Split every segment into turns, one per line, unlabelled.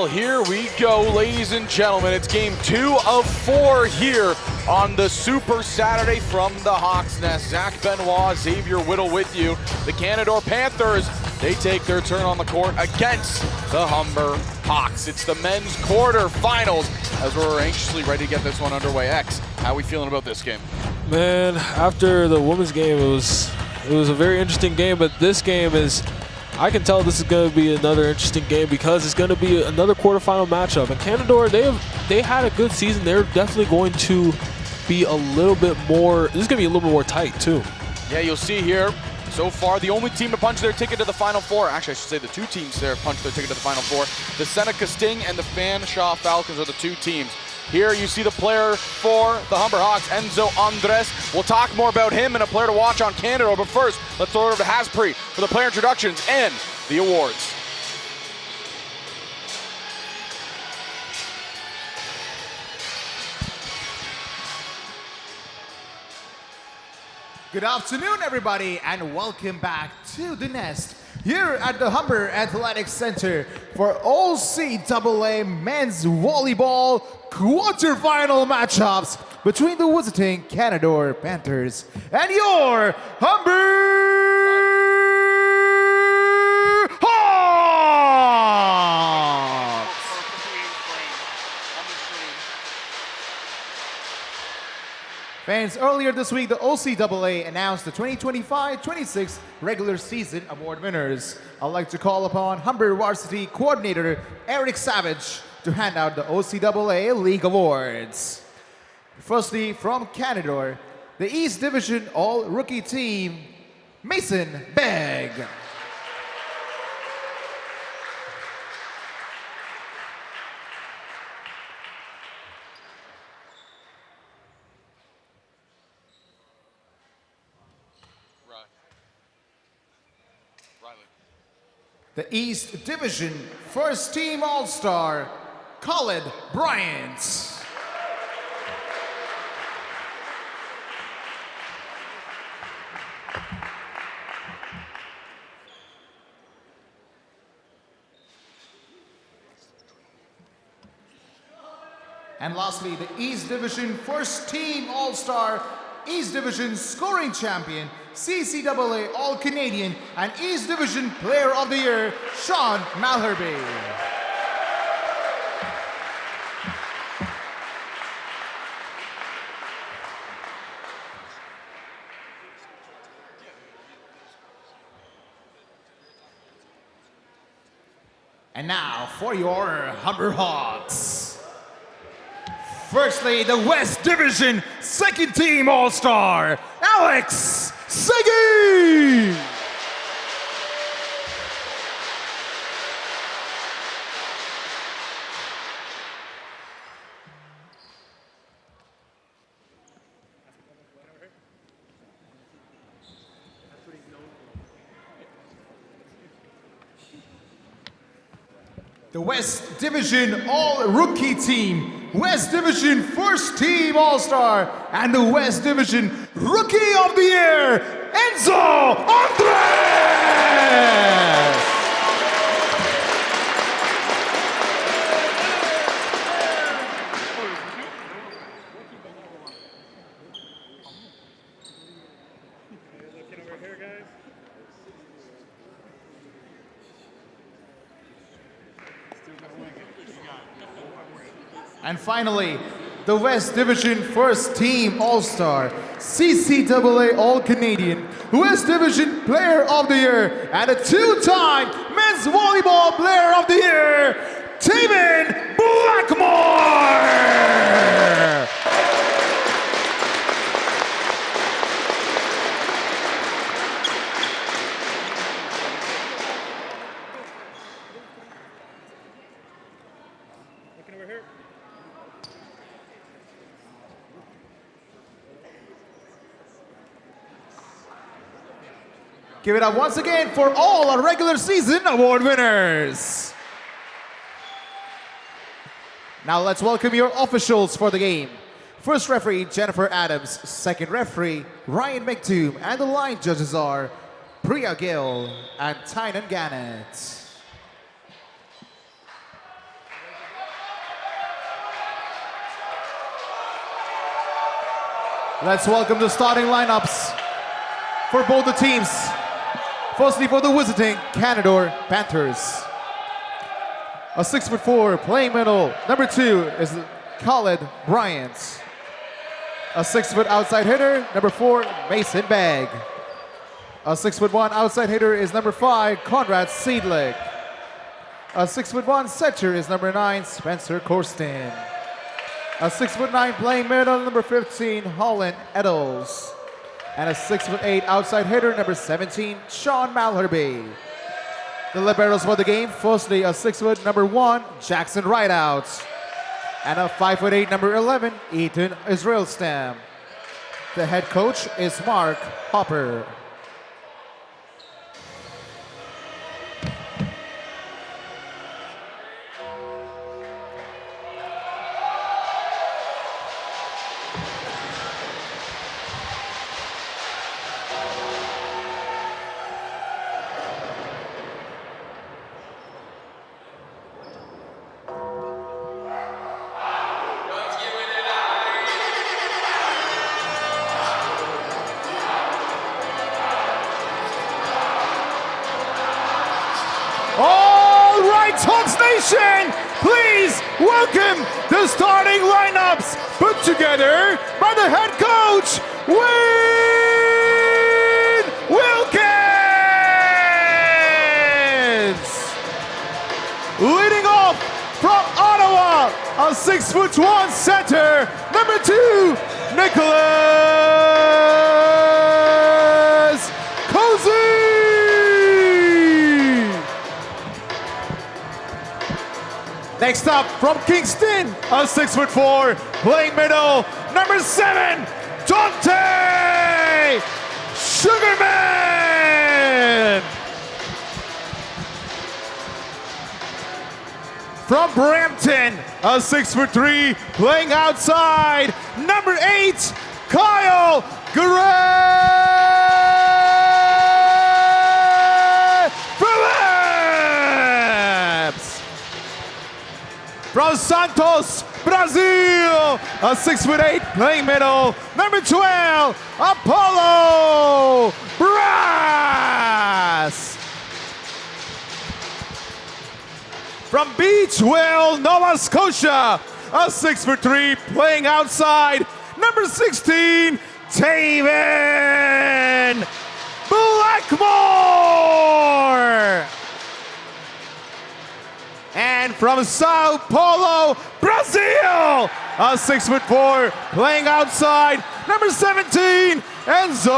Well, here we go, ladies and gentlemen. It's game 2 of 4 here on the Super Saturday from the Hawks Nest. Zach Benoit, Xavier Whittle with you. The Canadore Panthers, they take their turn on the court against the Humber Hawks. It's the men's quarterfinals as we're anxiously ready to get this one underway. X, how are we feeling about this game?
Man, after the women's game, it was a very interesting game, but this game is, I can tell this is going to be another interesting game because it's going to be another quarterfinal matchup. And Canadore, they had a good season. They're definitely going to be a little bit more, this is going to be a little bit more tight too.
Yeah, you'll see here, so far, the only team to punch their ticket to the Final Four, actually I should say the two teams there punch their ticket to the Final Four, the Seneca Sting and the Fanshawe Falcons are the two teams. Here you see the player for the Humber Hawks, Enzo Andres. We'll talk more about him and a player to watch on Canadore, but first, let's throw it over to Haspri for the player introductions and the awards.
Good afternoon, everybody, and welcome back to the Nest here at the Humber Athletic Center for OCAA men's volleyball quarterfinal matchups between the visiting Canadore Panthers and your Humber Hawks. Fans, earlier this week, the OCAA announced the 2025-26 regular season award winners. I'd like to call upon Humber Varsity Coordinator Eric Savage to hand out the OCAA League Awards. Firstly, from Canadore, the East Division All-Rookie Team, Mason Begg. The East Division First Team All-Star, Colin Bryant. And lastly, the East Division First Team All-Star, East Division Scoring Champion, CCAA All-Canadian, and East Division Player of the Year, Sean Malherbe. And now for your Humber Hawks. Firstly, the West Division Second Team All-Star, Alex Segi. The West Division All-Rookie Team, West Division First Team All-Star, and the West Division Rookie of the Year, Enzo Andres! And finally, the West Division First Team All-Star, CCAA All-Canadian, West Division Player of the Year, and a two-time Men's Volleyball Player of the Year, Taven Blackmore! Give it up once again for all our regular season award winners. Now let's welcome your officials for the game. First referee, Jennifer Adams. Second referee, Ryan McToom. And the line judges are Priya Gill and Tynan Gannett. Let's welcome the starting lineups for both the teams. Firstly, for the visiting Canadore Panthers. A 6'4" playing middle. Number 2 is Khaled Bryant. A 6-foot outside hitter, number 4, Mason Bagg. A 6'1" outside hitter is number 5, Conrad Seidlich. A 6'1" setter is number 9, Spencer Corsten. A 6'9" playing middle, number 15, Holland Eddles. And a 6'8" outside hitter, number 17, Sean Malherbe. The liberos for the game, firstly a 6-foot number 1, Jackson Rideout. And a 5'8", number 11, Ethan Israelstam. The head coach is Mark Hopper. All right, Hawks Nation, please welcome the starting lineups put together by the head coach, Wayne Wilkins. Leading off from Ottawa, a 6'1" center, number 2, Nicholas Cozy. Next up, from Kingston, a 6'4", playing middle, number 7, Dante Sugarman. From Brampton, a 6'3", playing outside, number 8, Kyle Phillips. From Santos, Brazil, a 6'8", playing middle, number 12, Apollo Brass. From Beachville, Nova Scotia, a 6'3", playing outside, number 16, Taven Blackmore. And from Sao Paulo, Brazil, a 6'4", playing outside, number 17, Enzo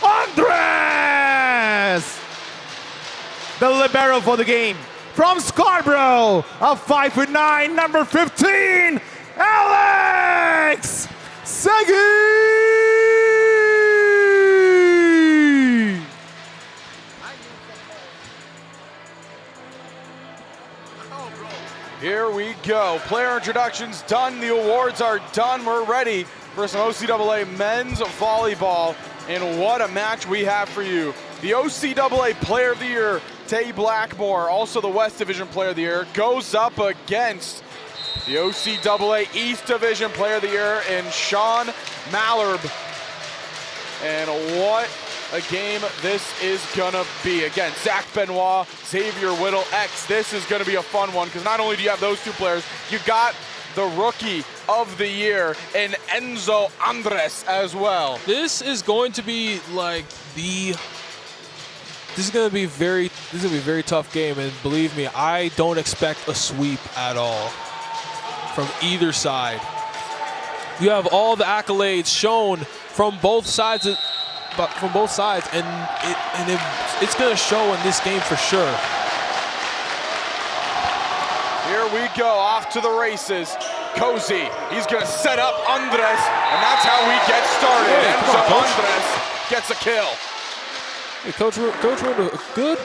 Andres. The libero for the game, from Scarborough, a 5'9", number 15, Alex Segi.
Here we go. Player introductions done. The awards are done. We're ready for some OCAA men's volleyball. And what a match we have for you. The OCAA Player of the Year, Tay Blackmore, also the West Division Player of the Year, goes up against the OCAA East Division Player of the Year in Sean Malherbe. And what a game this is gonna be. Again, Zach Benoit, Xavier Whittle, X. This is gonna be a fun one because not only do you have those two players, you got the Rookie of the Year in Enzo Andres as well.
This is going to be like this is going to be a very tough game, and believe me, I don't expect a sweep at all from either side. You have all the accolades shown from both sides, and it's going to show in this game for sure.
Here we go, off to the races. Cozy, he's going to set up Andres, and that's how we get started.
Hey,
Enzo
come on,
Andres gets a kill.
Hey, Coach wrote a good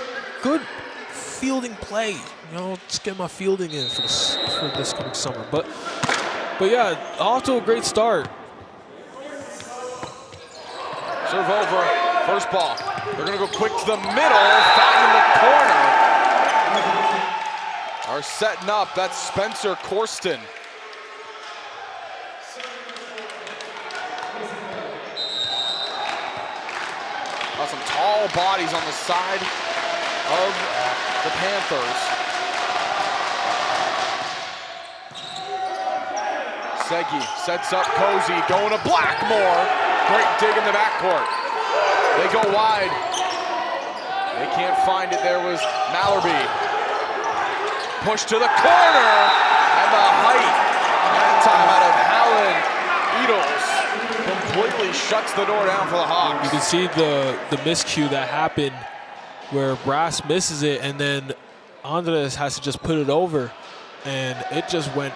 fielding play. You know, just get my fielding in for this coming summer. But yeah, off to a great start.
Serve over, first ball. They're gonna go quick to the middle, found in the corner. Are setting up, that's Spencer Corsten. Got some tall bodies on the side of the Panthers. Segi sets up Cozy, going to Blackmore. Great dig in the backcourt. They go wide. They can't find it. There was Mallerby. Push to the corner, and the height that time out of Howland Edels completely shuts the door down for the Hawks.
You can see the miscue that happened where Brass misses it, and then Andres has to just put it over, and everything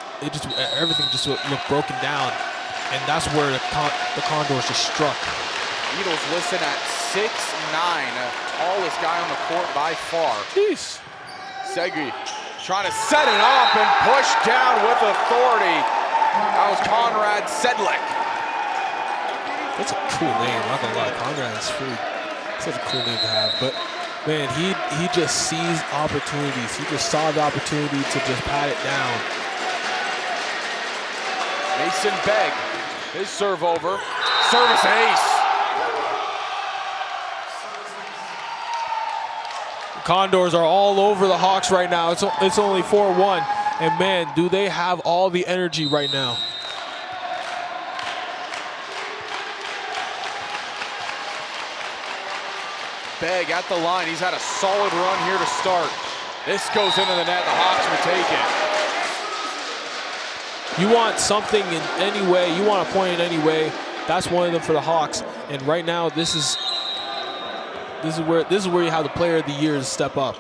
just looked broken down, and that's where the Condors just struck.
Edels listed at 6'9", tallest guy on the court by far.
Jeez.
Segi trying to set it up and push down with authority. That was Conrad Sedlik.
That's a cool name, not gonna lie. Conrad is such a cool name to have. But man, he just sees opportunities. He just saw the opportunity to just pat it down.
Mason Begg, his serve over. Service ace.
Condors are all over the Hawks right now. It's only 4-1, and man, do they have all the energy right now.
Begg at the line. He's had a solid run here to start. This goes into the net. The Hawks will take it.
You want something in any way, you want a point in any way. That's one of them for the Hawks. And right now, this is where you have the player of the year step up.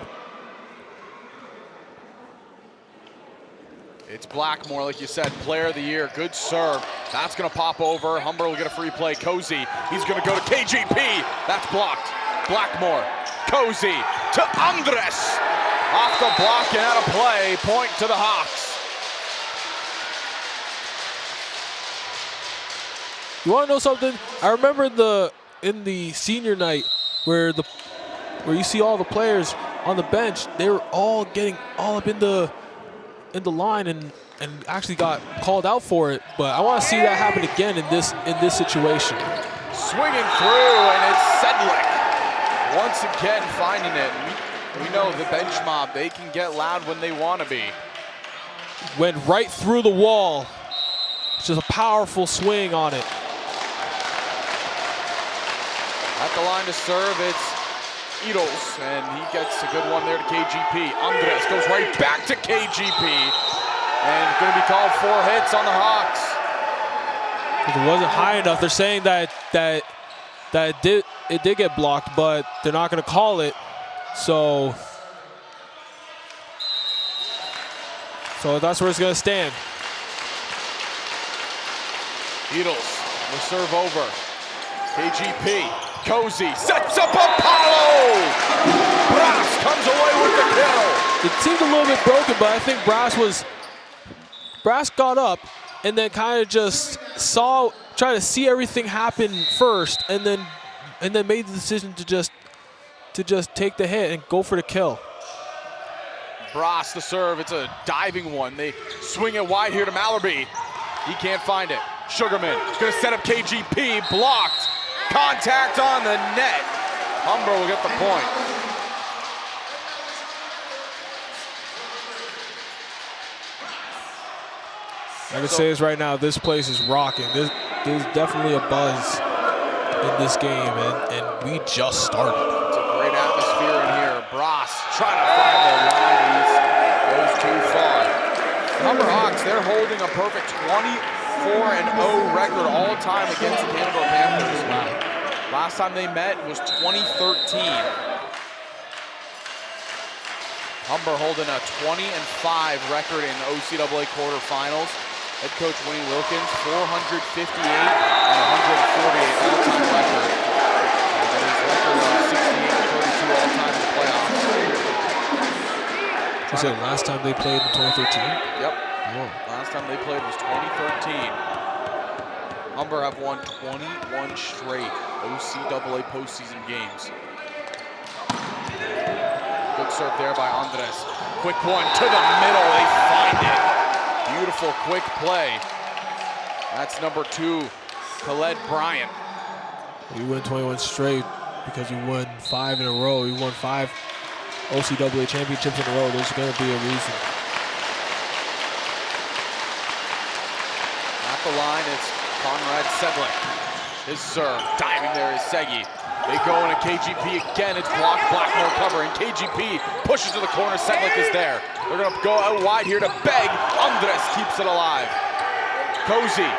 It's Blackmore, like you said, player of the year. Good serve. That's going to pop over. Humber will get a free play. Cozy, he's going to go to KGP. That's blocked. Blackmore, Cozy to Andres. Off the block and out of play. Point to the Hawks.
You want to know something? I remember in the senior night where you see all the players on the bench, they were all getting all up in the line and actually got called out for it. But I want to see that happen again in this situation.
Swinging through, and it's Sedlik once again finding it. We know the bench mob, they can get loud when they want to be.
Went right through the wall. It's just a powerful swing on it.
At the line to serve, it's Edels, and he gets a good one there to KGP. Andres goes right back to KGP, and going to be called 4 hits on the Hawks.
It wasn't high enough. They're saying that it did get blocked, but they're not going to call it. So that's where it's going to stand.
Edels will serve over. KGP. Cozy sets up Apollo! Brass comes away with the kill.
It seemed a little bit broken, but I think Brass got up and then kind of just tried to see everything happen first, and then made the decision to just take the hit and go for the kill.
Brass the serve, it's a diving one. They swing it wide here to Mallerby. He can't find it. Sugarman is gonna set up KGP, blocked. Contact on the net. Humber will get the point.
I can say this right now, this place is rocking. There's definitely a buzz in this game, and we just started.
It's a great atmosphere in here. Brass trying to find the line. He goes too far. The Humber Hawks, they're holding a perfect 24-0 record all time against the Canadore Panthers.
Wow.
Last time they met was 2013. Humber holding a 20-5 record in OCAA quarterfinals. Head coach Wayne Wilkins, 458 and 148 all-time record. And then his record of 68-32 all-time in the playoffs.
You said last time they played in 2013?
Yep.
Whoa.
Last time they played was 2013. Humber have won 21 straight OCAA postseason games. Good serve there by Andres. Quick one to the middle, they find it. Beautiful quick play. That's number 2, Khaled Bryant.
We win 21 straight. because you won 5 in a row. You won 5 OCAA championships in a row. There's going to be a reason.
At the line, it's Conrad Sedlick. His serve, diving there is Segi. They go into KGP again. It's blocked. Blackmore covering. KGP pushes to the corner. Sedlick is there. They're going to go out wide here to Beg. Andres keeps it alive. Cozy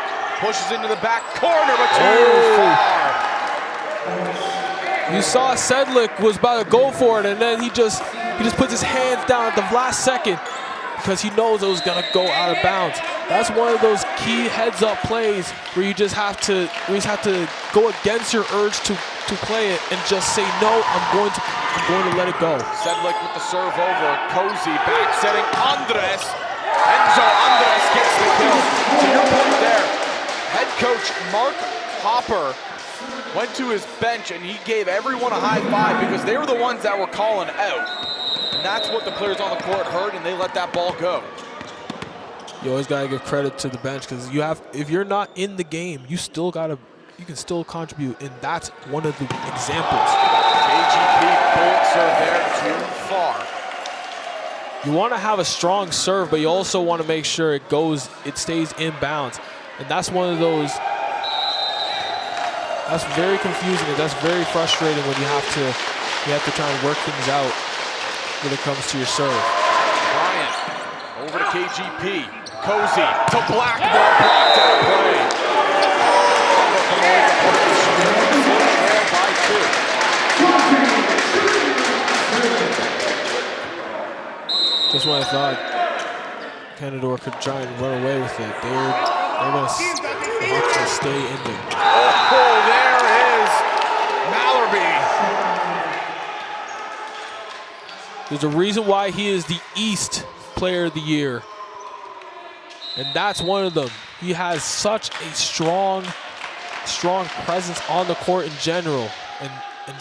pushes into the back corner, but too far.
You saw Sedlick was about to go for it, and then he just puts his hands down at the last second because he knows it was going to go out of bounds. That's one of those key heads-up plays where you just have to go against your urge to play it and just say no. I'm going to let it go.
Sedlick with the serve over. Cozy back setting Andres. Enzo Andres gets the kill. To your point there, head coach Mark Hopper went to his bench and he gave everyone a high five because they were the ones that were calling out. And that's what the players on the court heard, and they let that ball go.
You always gotta give credit to the bench because if you're not in the game, you can still contribute, and that's one of the examples.
KGP bullet serve there, too far.
You want to have a strong serve, but you also want to make sure it stays in bounds, and that's one of those. That's very confusing, and that's very frustrating when you have to try and work things out when it comes to your serve.
Bryant over to KGP. Cozy to Blackmore, blocked out of play. Trail by 2.
Just when I thought Canadore could try and run away with it, they're going to stay in there.
Oh, there is Mallerby.
There's a reason why he is the East Player of the Year. And that's one of them. He has such a strong presence on the court in general and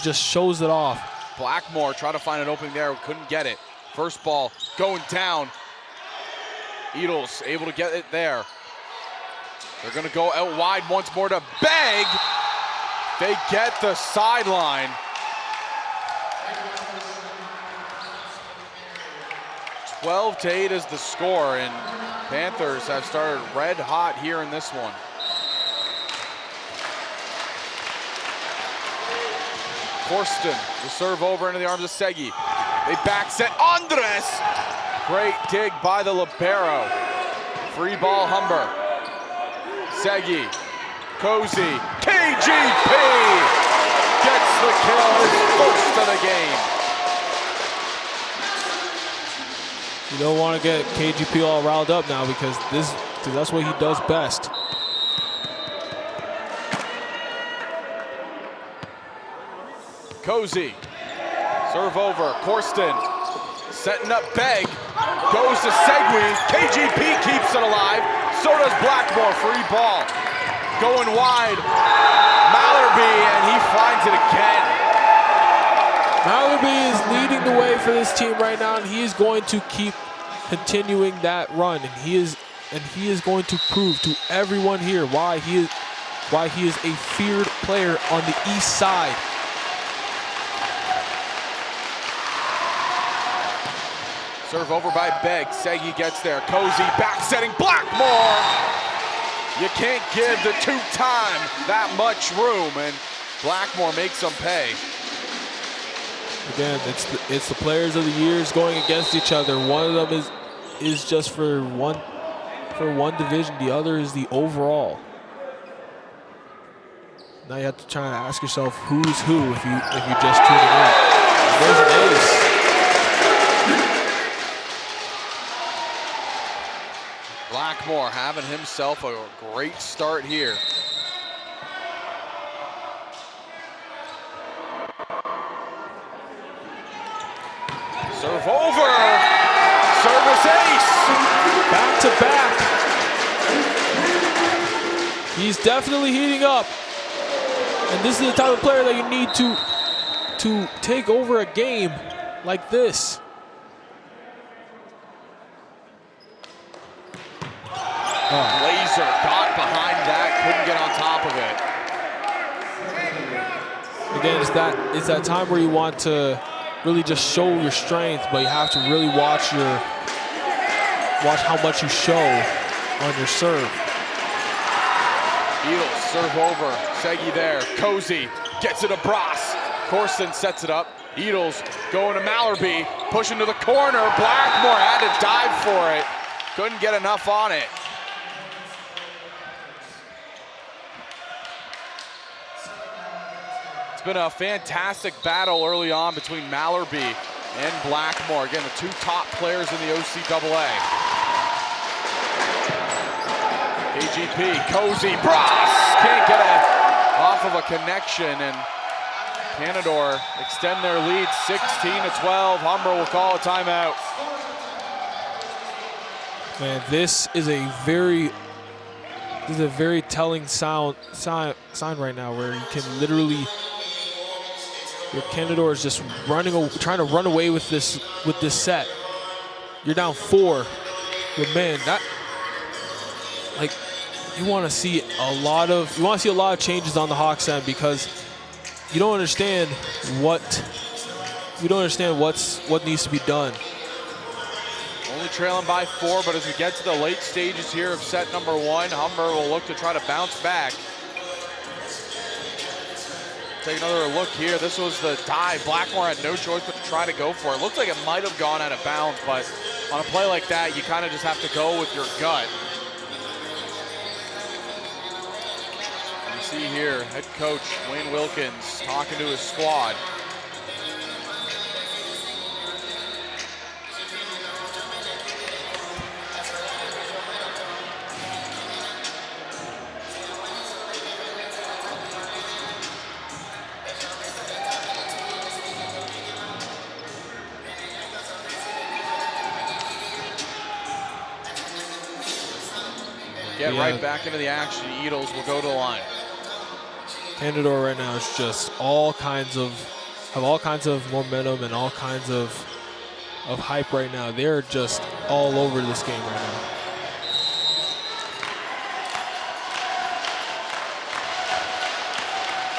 just shows it off.
Blackmore trying to find an opening there, couldn't get it. First ball going down. Edels able to get it there. They're gonna go out wide once more to Beg. They get the sideline. 12-8 is the score, and Panthers have started red hot here in this one. Corsten, the serve over into the arms of Segi. They back set Andres. Great dig by the libero. Free ball Humber. Segi, Cozy, KGP gets the kill, his first of the game.
You don't want to get KGP all riled up now because that's what he does best.
Cozy, serve over, Corsten, setting up Beg, goes to Segui, KGP keeps it alive, so does Blackmore, free ball. Going wide, Mallerby, and he finds it again.
Mallerby is leading the way for this team right now, and he is going to keep continuing that run, and he is going to prove to everyone here why he is a feared player on the East Side.
Serve over by Beg, Segi gets there, Cozy back setting Blackmore. You can't give the two-time that much room, and Blackmore makes them pay.
Again, it's the players of the years going against each other. One of them is just for one division. The other is the overall. Now you have to try and ask yourself who's who if you just tune it in. There's an ace.
Blackmore having himself a great start here. Serve over, service ace.
Back to back. He's definitely heating up. And this is the type of player that you need to take over a game like this.
Laser got behind that, couldn't get on top of it.
again, it's that time where you want to really just show your strength, but you have to really watch how much you show on your serve.
Edels serve over. Segi there. Cozy gets it to Brass. Corson sets it up. Edels going to Mallerby. Pushing to the corner. Blackmore had to dive for it. Couldn't get enough on it. It's been a fantastic battle early on between Mallerby and Blackmore. Again, the two top players in the OCAA. KGP, Cozy, Brass can't get off of a connection, and Canadore extend their lead 16-12. Humber will call a timeout.
Man, this is a very telling sign right now, where you can literally, your Canadore is just trying to run away with this set. You're down 4, but man, that, like, you want to see a lot of changes on the Hawks end, because you don't understand what needs to be done.
Only trailing by 4, but as we get to the late stages here of set number 1, Humber will look to try to bounce back. Take another look here. This was the dive. Blackmore had no choice but to try to go for it. Looked like it might have gone out of bounds, but on a play like that, you kind of just have to go with your gut. You see here, head coach Wayne Wilkins talking to his squad. Get right back into the action. Edels will go to the line.
Canadore right now is just have all kinds of momentum and all kinds of hype right now. They're just all over this game right now.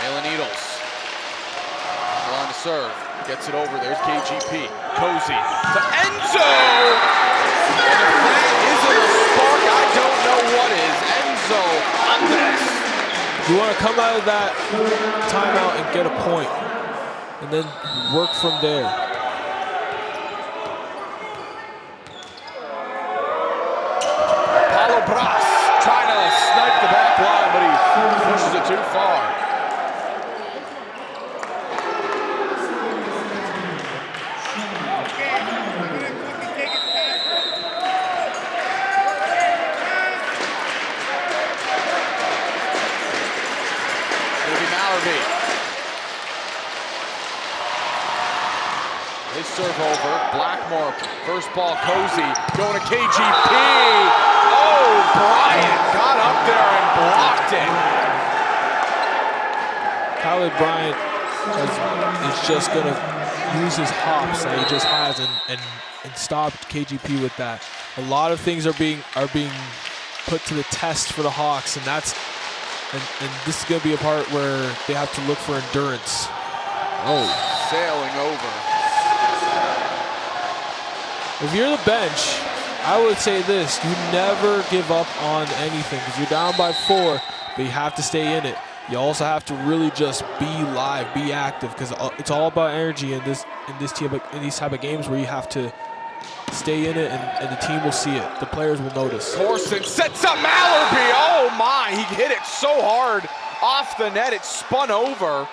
Alan Edels. On to serve. Gets it over. There's KGP. Cozy to Enzo! And if that isn't a spark, I don't know what is. Enzo Andres.
You want to come out of that timeout and get a point, and then work from there.
Paulo Brass trying to snipe the back line, but he pushes it too far. His serve over. Blackmore, first ball, Cozy, going to KGP. Oh, Bryant got up there and blocked it.
Khaled Bryant is just going to use his hops that he just has and stop KGP with that. A lot of things are being put to the test for the Hawks, and this is going to be a part where they have to look for endurance. Oh,
sailing over.
If you're the bench, I would say this: you never give up on anything, because you're down by 4, but you have to stay in it. You also have to really just be live, be active, because it's all about energy in these type of games, where you have to stay in it, and the team will see it. The players will notice.
Corson sets up Mallerby. Oh my! He hit it so hard off the net, it spun over.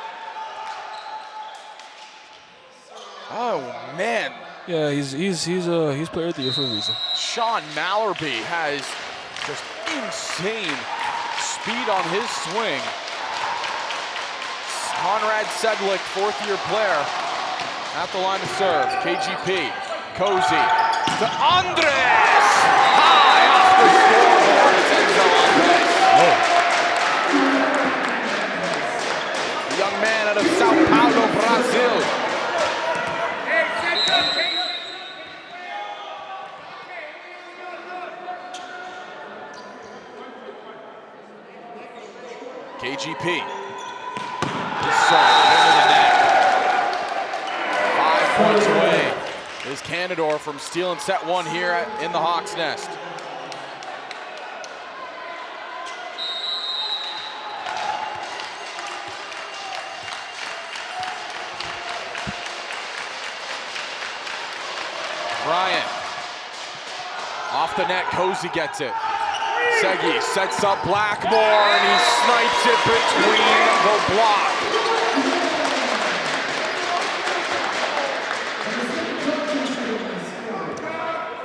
Oh man!
Yeah, he's player of the year for a reason.
Sean Mallerby has just insane speed on his swing. Conrad Sedlick, 4th-year player, at the line to serve. KGP, Cozy to Andres, high off the scoreboard. It's Enzo Andres. The young man out of Sao Paulo, Brazil. KGP. This into the is Canadore from stealing set one here in the Hawks' nest. Bryant. Off the net, Cozy gets it. Segi sets up Blackmore and he snipes it between the block.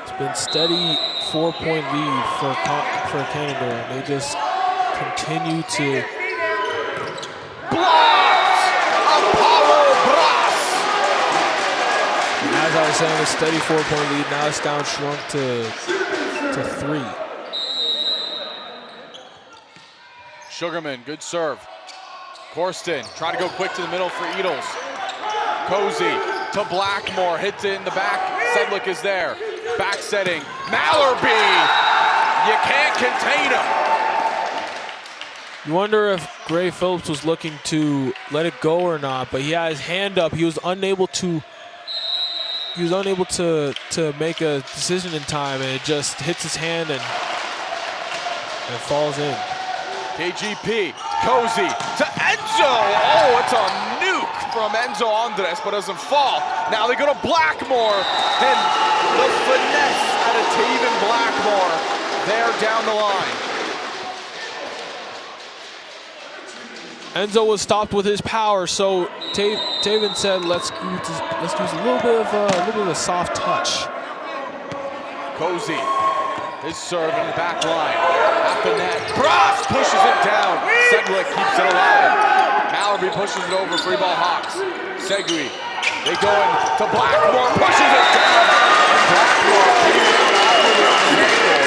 It's been steady 4-point lead for Canadore. They just continue to.
Blocked! Apollo Bras!
And as I was saying, a steady 4-point lead. Now it's down shrunk to 3.
Sugarman, good serve. Corsten, trying to go quick to the middle for Edels. Cozy to Blackmore, hits it in the back. Sedlick is there. Back setting. Mallerby! You can't contain him.
You wonder if Gray Phillips was looking to let it go or not, but he had his hand up. He was unable to make a decision in time, and it just hits his hand and it falls in.
KGP, Cozy to Enzo. Oh, it's a nuke from Enzo Andres, but doesn't fall. Now they go to Blackmore, and the finesse out of Taven Blackmore there down the line.
Enzo was stopped with his power, so Taven said, "Let's use a little bit of a soft touch."
Cozy, his serve in the back line, at the net. Bras pushes it down. Sedlick keeps it alive. Mallerby pushes it over. Free ball Hawks. Segui, they go in to Blackmore, pushes it down. And Blackmore came down awkwardly on his ankle.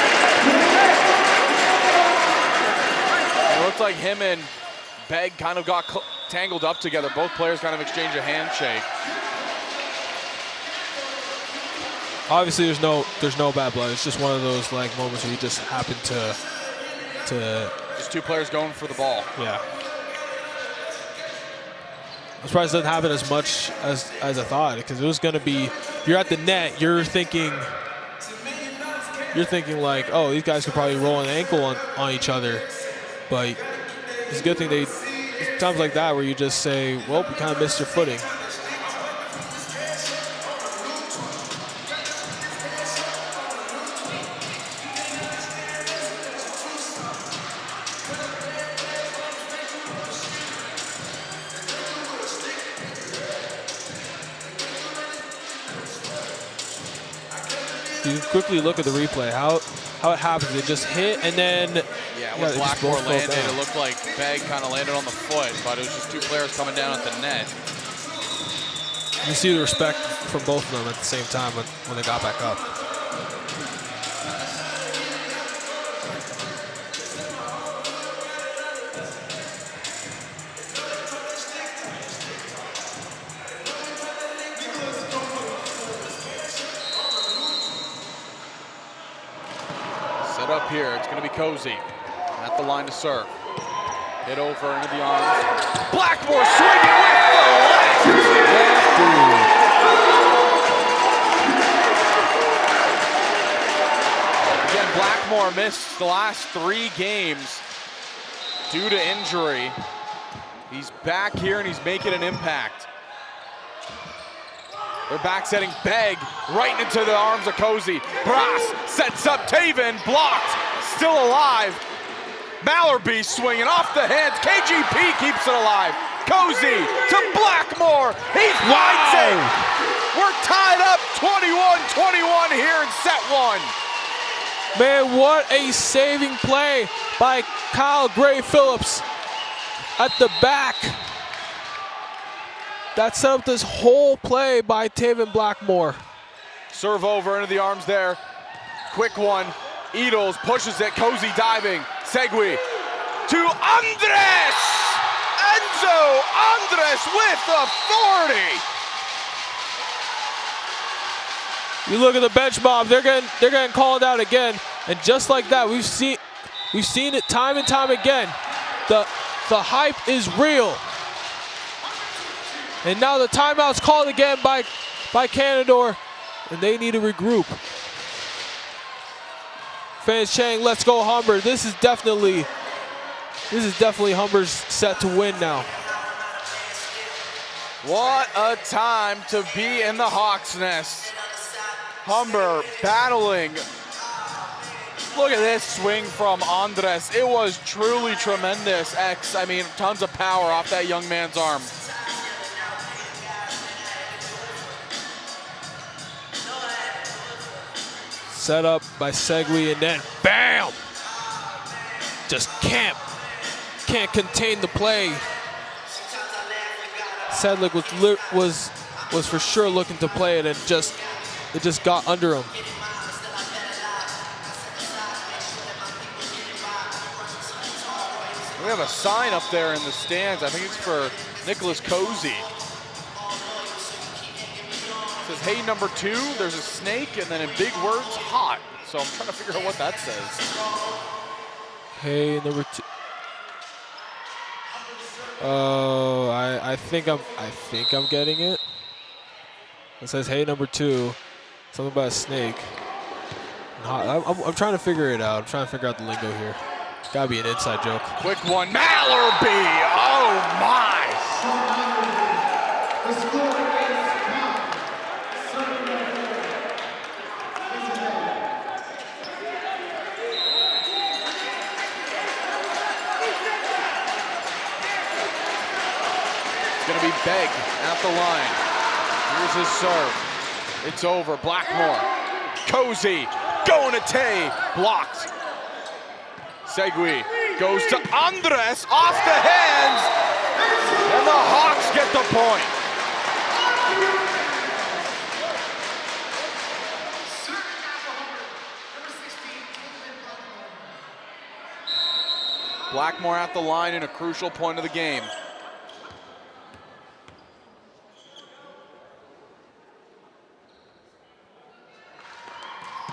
It looked like him and Begg kind of got tangled up together. Both players kind of exchanged a handshake.
Obviously, there's no bad blood. It's just one of those like moments where you just happen to.
Just two players going for the ball.
Yeah. I'm surprised it doesn't happen as much as I thought, because it was going to be, you're at the net, you're thinking like, oh, these guys could probably roll an ankle on each other, but it's a good thing it's times like that where you just say, well, you kind of missed your footing. You quickly look at the replay, how it happens. It just hit and then
when Blackmore landed, it looked like Begg kind of landed on the foot, but it was just two players coming down at the net.
You see the respect from both of them at the same time when they got back up.
Up here, it's going to be Cozy at the line to serve. Hit over into the arms. Blackmore swinging with the left. Again, Blackmore missed the last 3 games due to injury. He's back here and he's making an impact. They're back setting Begg right into the arms of Cozy. Bras sets up Taven, blocked, still alive. Mallerby swinging off the hands. KGP keeps it alive. Cozy to Blackmore. He finds it. We're tied up 21-21 here in set 1.
Man, what a saving play by Kyle Gray Phillips at the back. That set up this whole play by Taven Blackmore.
Serve over into the arms there. Quick one. Edels pushes it. Cozy diving. Segui to Andres. Enzo Andres with authority.
You look at the bench mob. They're getting called out again, and just like that, we've seen it time and time again. The hype is real. And now the timeout's called again by Canadore. and they need to regroup. Fans Chang, let's go Humber. This is definitely Humber's set to win now.
What a time to be in the Hawks' nest. Humber battling. Look at this swing from Andres. It was truly tremendous. I mean, tons of power off that young man's arm.
Set up by Segui, and then bam! Just can't contain the play. Sedlick was for sure looking to play it, and it just got under him.
We have a sign up there in the stands. I think it's for Nicholas Cozy. It says, hey, number 2, there's a snake, and then in big words, hot. So I'm trying to figure out what that says.
Hey, number 2. Oh, I think I'm getting it. It says, hey, number 2. Something about a snake. I'm trying to figure it out. I'm trying to figure out the lingo here. Gotta be an inside joke.
Quick one, Mallerby! Oh my! It's gonna be Begg at the line. Here's his serve. It's over, Blackmore. Cozy, going to Tay, blocked. Segui goes to Andres, off the hands, and the Hawks get the point. Blackmore at the line in a crucial point of the game.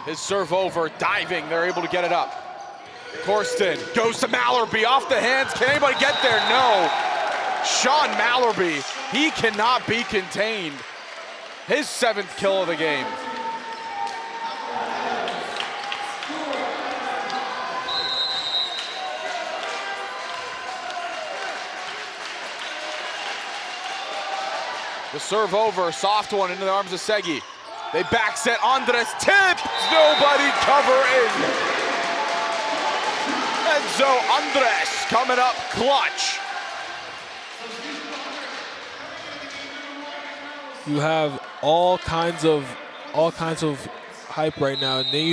His serve over, diving, they're able to get it up. Corsten goes to Mallerby, off the hands. Can anybody get there? No. Sean Mallerby, he cannot be contained. His 7th kill of the game. The serve over, soft one into the arms of Segui. They back set, Andres tipped, nobody cover in. And so Andres coming up clutch.
You have all kinds of hype right now, and then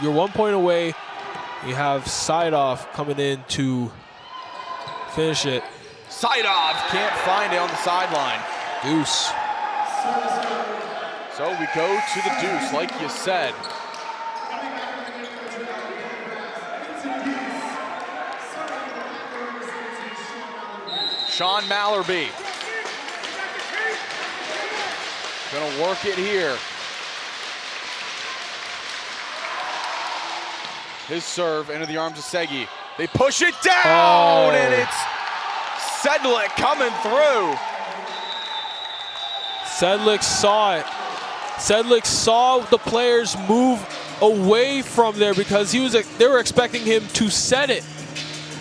you're 1 point away. You have Saidov coming in to finish it.
Saidov can't find it on the sideline.
Deuce.
So we go to the deuce, like you said. Sean Mallerby. Gonna work it here. His serve into the arms of Segui. They push it down, and it's Sedlick coming through.
Sedlick saw it. Sedlick saw the players move away from there because they were expecting him to set it.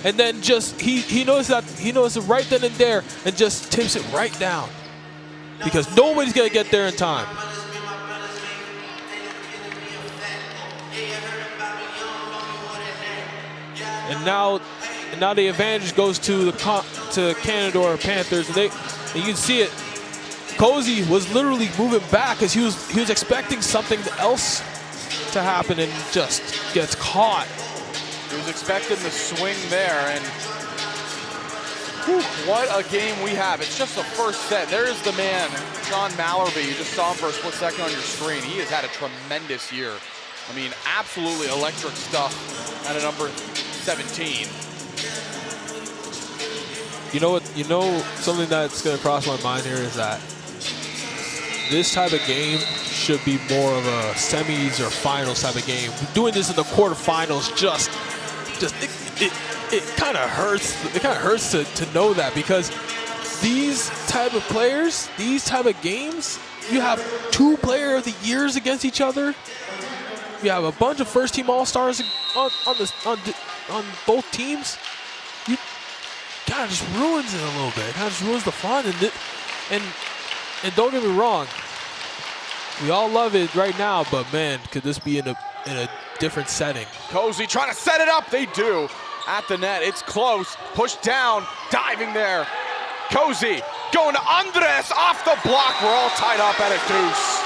And then just he noticed it right then and there, and just tips it right down because nobody's gonna get there in time. And now the advantage goes to Canadore Panthers, and you can see it. Cozy was literally moving back because he was expecting something else to happen, and just gets caught.
He was expecting the swing there, and whew, what a game we have. It's just the first set. There's the man, Sean Mallerby. You just saw him for a split second on your screen. He has had a tremendous year. I mean, absolutely electric stuff at a number 17.
You know something that's going to cross my mind here is that this type of game should be more of a semis or finals type of game. Doing this in the quarterfinals it kind of hurts. It kind of hurts to know that, because these type of players, these type of games, you have 2 player of the years against each other. You have a bunch of first-team All-Stars on both teams. You kind of just ruins it a little bit. It kind of just ruins the fun. And don't get me wrong, we all love it right now, but man, could this be in a different setting?
Cozy trying to set it up. They do at the net. It's close. Pushed down. Diving there. Cozy going to Andres off the block. We're all tied up at a deuce.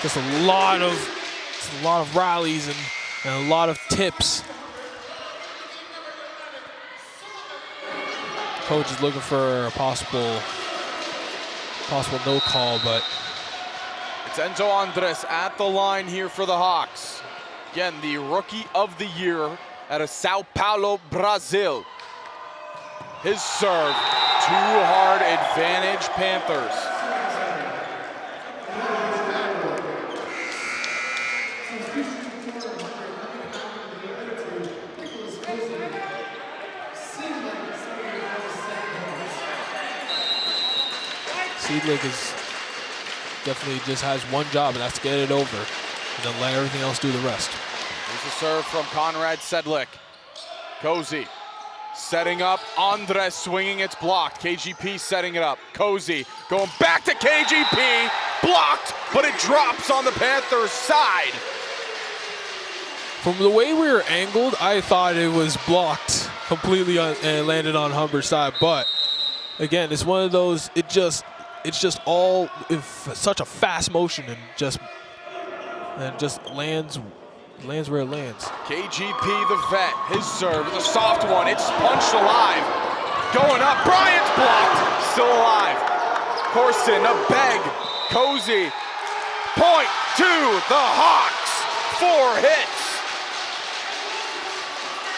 Just a lot of rallies and a lot of tips. Coach is looking for a possible no call, but
it's Enzo Andres at the line here for the Hawks. Again, the Rookie of the Year out of Sao Paulo, Brazil. His serve, too hard, advantage Panthers.
Seedlick is definitely just has one job, and that's to get it over, and then let everything else do the rest.
Here's the serve from Conrad Sedlick. Cozy setting up. Andres swinging, it's blocked. KGP setting it up. Cozy going back to KGP. Blocked, but it drops on the Panthers' side.
From the way we were angled, I thought it was blocked completely and landed on Humber's side. But again, it's one of those, it's just all in such a fast motion and just lands where it lands.
KGP, the vet, his serve is a soft one. It's punched alive. Going up, Bryant's blocked, still alive. Corson, a beg. Cozy, point to the Hawks. 4 hits.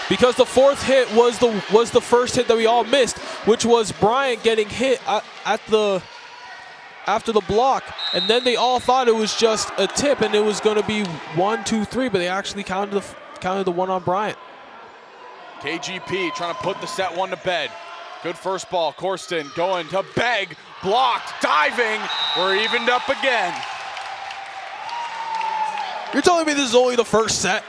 Because the 4th hit was the first hit that we all missed, which was Bryant getting hit after the block, and then they all thought it was just a tip and it was going to be 1, 2, 3, but they actually counted the one on Bryant.
KGP trying to put the set one to bed. Good first ball. Corsten going to beg, blocked, diving. We're evened up again.
You're telling me this is only the first set?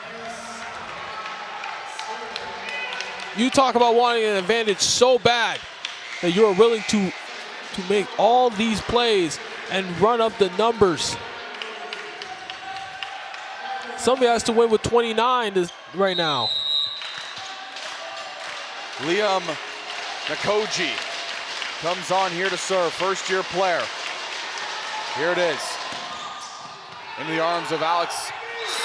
You talk about wanting an advantage so bad that you are willing to make all these plays and run up the numbers. Somebody has to win with 29 right now.
Liam Nakoji comes on here to serve, first-year player. Here it is. Into the arms of Alex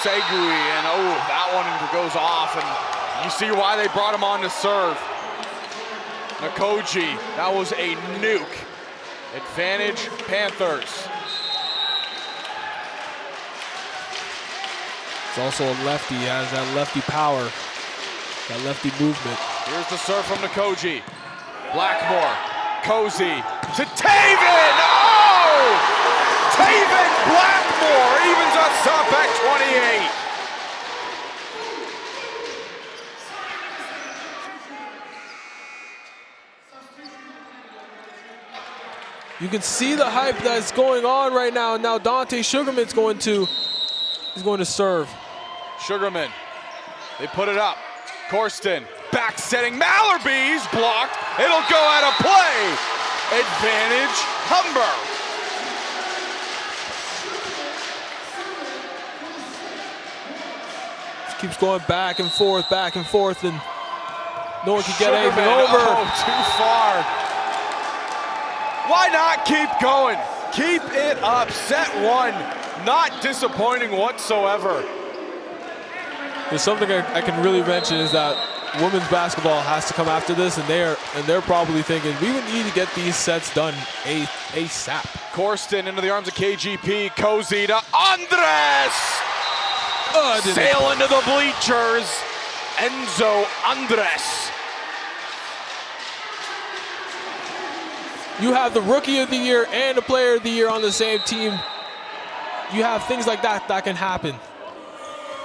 Segui, and that one goes off, and you see why they brought him on to serve. Nakoji, that was a nuke. Advantage Panthers.
It's also a lefty. He has that lefty power, that lefty movement.
Here's the serve from Nakoji. Blackmore, Cozy to Taven. Oh! Taven Blackmore evens us up at 28.
You can see the hype that's going on right now. Now Dante Sugarman's going to serve.
Sugarman, they put it up. Corsten, back setting. Mallerby's blocked. It'll go out of play. Advantage Humber.
Just keeps going back and forth, and no one can get anything over.
Oh, too far. Why not keep going? Keep it up. Set one. Not disappointing whatsoever.
There's something I can really mention is that women's basketball has to come after this, and they're probably thinking we would need to get these sets done ASAP.
Corsten into the arms of KGP. Cozy to Andres. Sail into the bleachers. Enzo Andres.
You have the Rookie of the Year and the Player of the Year on the same team. You have things like that can happen.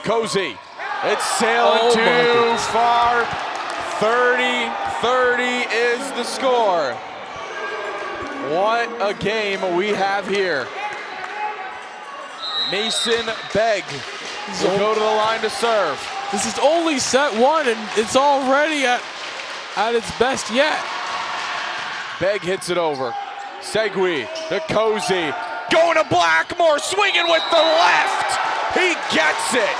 Cozy, it's sailing too far. 30-30 is the score. What a game we have here. Mason Begg will go to the line to serve.
This is only set one, and it's already at its best yet.
Begg hits it over. Segui to Cozy. Going to Blackmore, swinging with the left. He gets it.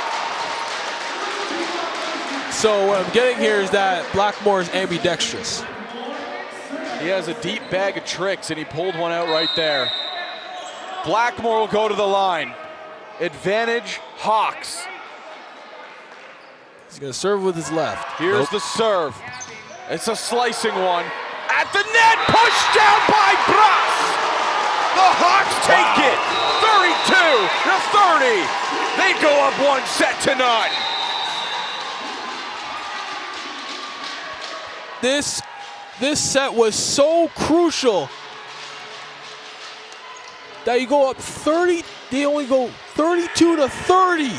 So what I'm getting here is that Blackmore is ambidextrous.
He has a deep bag of tricks, and he pulled one out right there. Blackmore will go to the line. Advantage Hawks.
He's going to serve with his left.
Here's the serve. It's a slicing one. At the net, pushed down by Brass. The Hawks take it. 32-30. They go up 1-0.
This set was so crucial that you go up 30. They only go 32-30.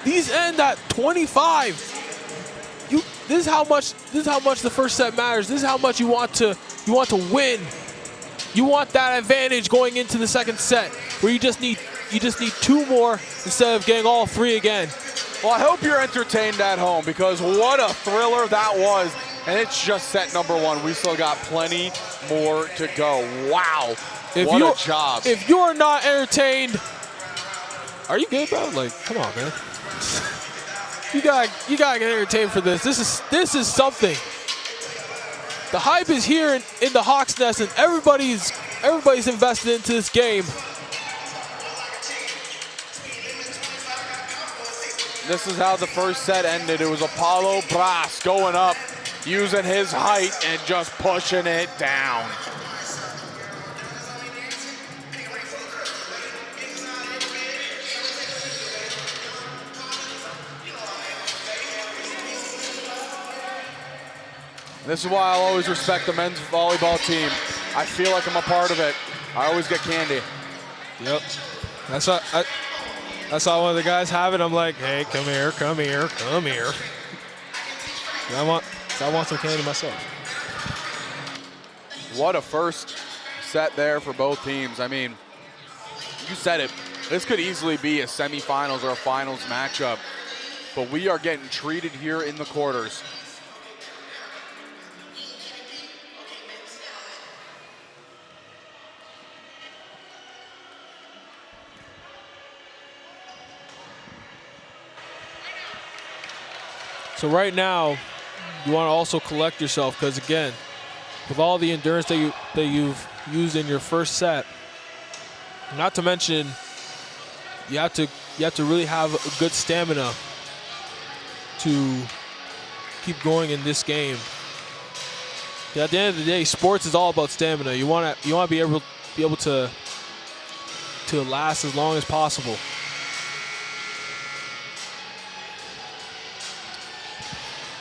These end at 25. This is how much the first set matters. This is how much you want to win. You want that advantage going into the second set, where you just need two more instead of getting all three again.
Well, I hope you're entertained at home, because what a thriller that was. And it's just set number one. We still got plenty more to go. Wow, what a job.
If you're not entertained, are you good, bro? Like, come on, man. You gotta get entertained for this. This is something. The hype is here in the Hawks Nest, and everybody's invested into this game.
This is how the first set ended. It was Apollo Brass going up, using his height and just pushing it down. This is why I'll always respect the men's volleyball team. I feel like I'm a part of it. I always get candy.
Yep. That's what I saw one of the guys have it. I'm like, hey, come here, come here, come here. I want some candy myself.
What a first set there for both teams. I mean, you said it. This could easily be a semifinals or a finals matchup, but we are getting treated here in the quarters.
So right now, you want to also collect yourself, because again, with all the endurance that you've used in your first set, not to mention you have to really have a good stamina to keep going in this game. At the end of the day, sports is all about stamina. You want to be able to last as long as possible.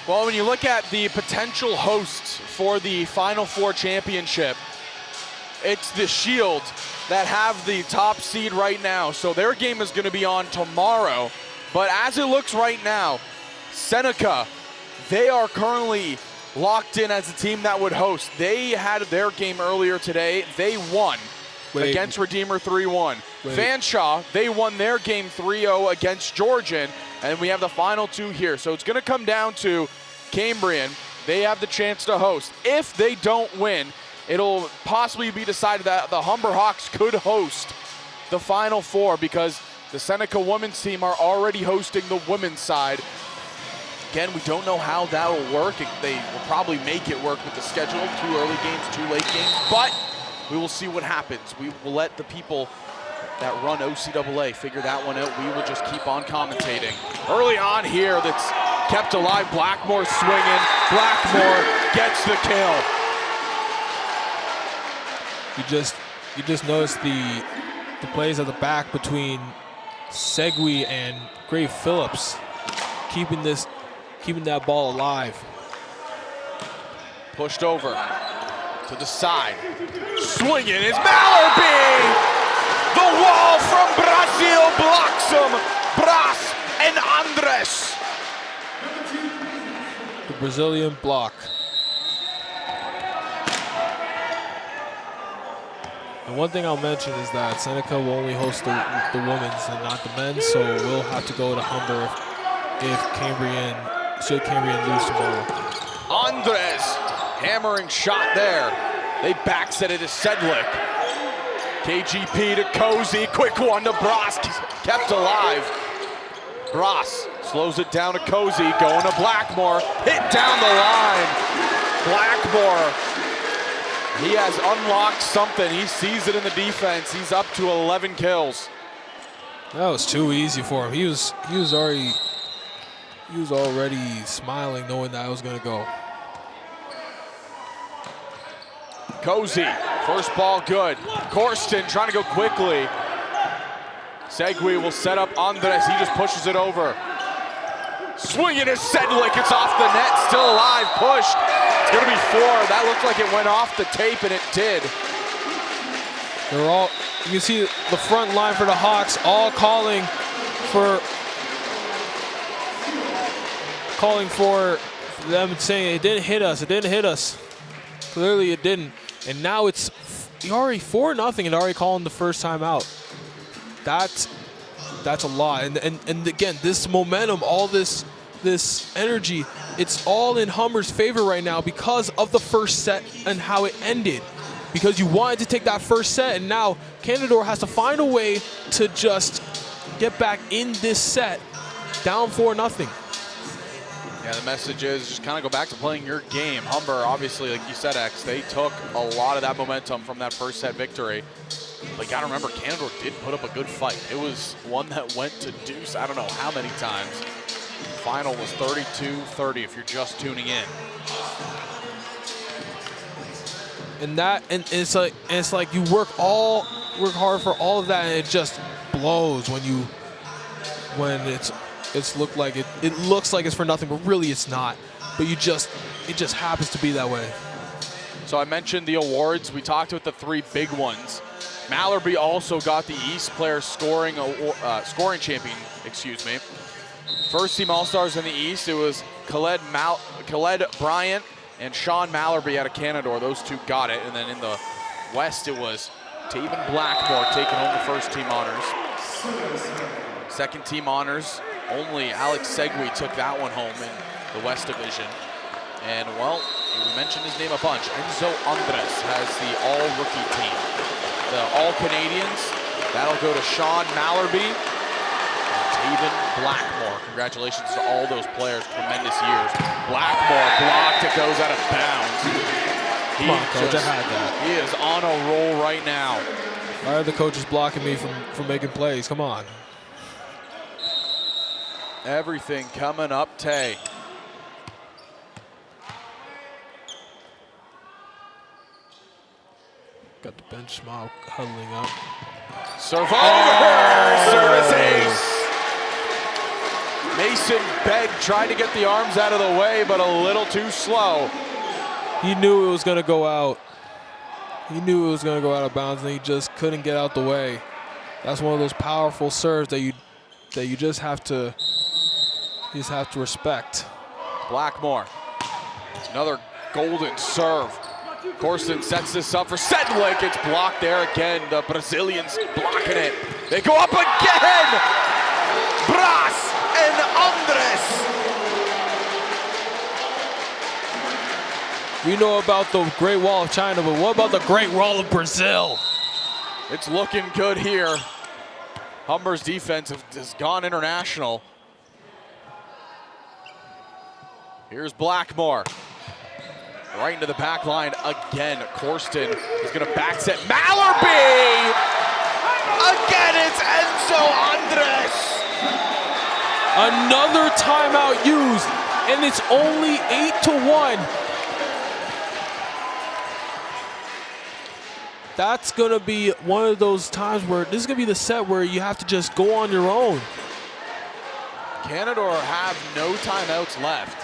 Well, when you look at the potential hosts for the Final Four championship, it's the Shield that have the top seed right now. So their game is going to be on tomorrow. But as it looks right now, Seneca, they are currently locked in as a team that would host. They had their game earlier today. They won against Redeemer 3-1. Fanshawe, they won their game 3-0 against Georgian. And we have the final two here. So it's going to come down to Cambrian. They have the chance to host. If they don't win, it'll possibly be decided that the Humber Hawks could host the Final Four, because the Seneca women's team are already hosting the women's side. Again, we don't know how that will work. They will probably make it work with the schedule. 2 early games, 2 late games. But we will see what happens. We will let the people that run OCAA figure that one out. We will just keep on commentating. Early on here, that's kept alive. Blackmore swinging. Blackmore gets the kill.
You just notice the plays at the back between Segui and Gray Phillips, keeping that ball alive.
Pushed over to the side. Swinging is Mallerby! The wall from Brazil blocks him. Bras and Andres.
The Brazilian block. one thing I'll mention is that Seneca will only host the women's and not the men's, so we'll have to go to Humber should Cambrian lose tomorrow.
Andres, hammering shot there. They back set it to Sedlick. KGP to Cozy, quick one to Bross, kept alive. Bross slows it down to Cozy, going to Blackmore, hit down the line. Blackmore, he has unlocked something. He sees it in the defense. He's up to 11 kills.
That was too easy for him. He was already smiling, knowing that I was going to go.
Cozy, first ball good. Corsten trying to go quickly. Segui will set up Andres. He just pushes it over. Swinging to Sedlick. It's off the net. Still alive. Pushed. It's going to be 4. That looked like it went off the tape, and it did.
They're all, you can see the front line for the Hawks all calling for them, saying it didn't hit us. It didn't hit us. Clearly it didn't. And now it's already 4-0 and already calling the first time out. That's a lot. And again, this momentum, all this energy, it's all in Humber's favor right now because of the first set and how it ended. Because you wanted to take that first set, and now Canadore has to find a way to just get back in this set, down 4-0.
Yeah, the message is just kind of go back to playing your game. Humber, obviously, like you said, X, they took a lot of that momentum from that first set victory. But you got to remember, Canadore did put up a good fight. It was one that went to deuce I don't know how many times. The final was 32-30 if you're just tuning in.
And it's like you work hard for all of that, and it just blows when it looks like it's for nothing, but really it's not. But it just happens to be that way.
So I mentioned the awards. We talked about the 3 big ones. Mallerby also got the East Player Scoring Champion, excuse me. First team All-Stars in the East, it was Khaled Bryant and Sean Mallerby out of Canadore. Those 2 got it. And then in the West, it was Taven Blackmore taking home the first team honors. Second team honors, only Alex Segui took that one home in the West Division. And, well, we mentioned his name a bunch. Enzo Andres has the all-rookie team. The all-Canadians, that'll go to Sean Mallerby and Taven Blackmore. Congratulations to all those players. Tremendous years. Blackmore blocked. It goes out of bounds.
Come on, coach, I had that.
He is on a roll right now.
Why are the coaches blocking me from making plays? Come on.
Everything coming up, Tay.
Got the bench smile huddling up.
Serve over! Service ace! Mason Begg tried to get the arms out of the way, but a little too slow.
He knew it was going to go out. He knew it was going to go out of bounds, and he just couldn't get out the way. That's one of those powerful serves that you just have to respect.
Blackmore, another golden serve. Corsten sets this up for Sedlick. It's blocked there again. The Brazilians blocking it. They go up again. Bross and Andres.
We know about the Great Wall of China, but what about the Great Wall of Brazil?
It's looking good here. Humber's defense has gone international. Here's Blackmore. Right into the back line again. Corsten is going to back set. Mallerby! Again, it's Enzo Andres.
Another timeout used, and it's only 8-1. That's going to be one of those times where this is going to be the set where you have to just go on your own.
Canadore have no timeouts left.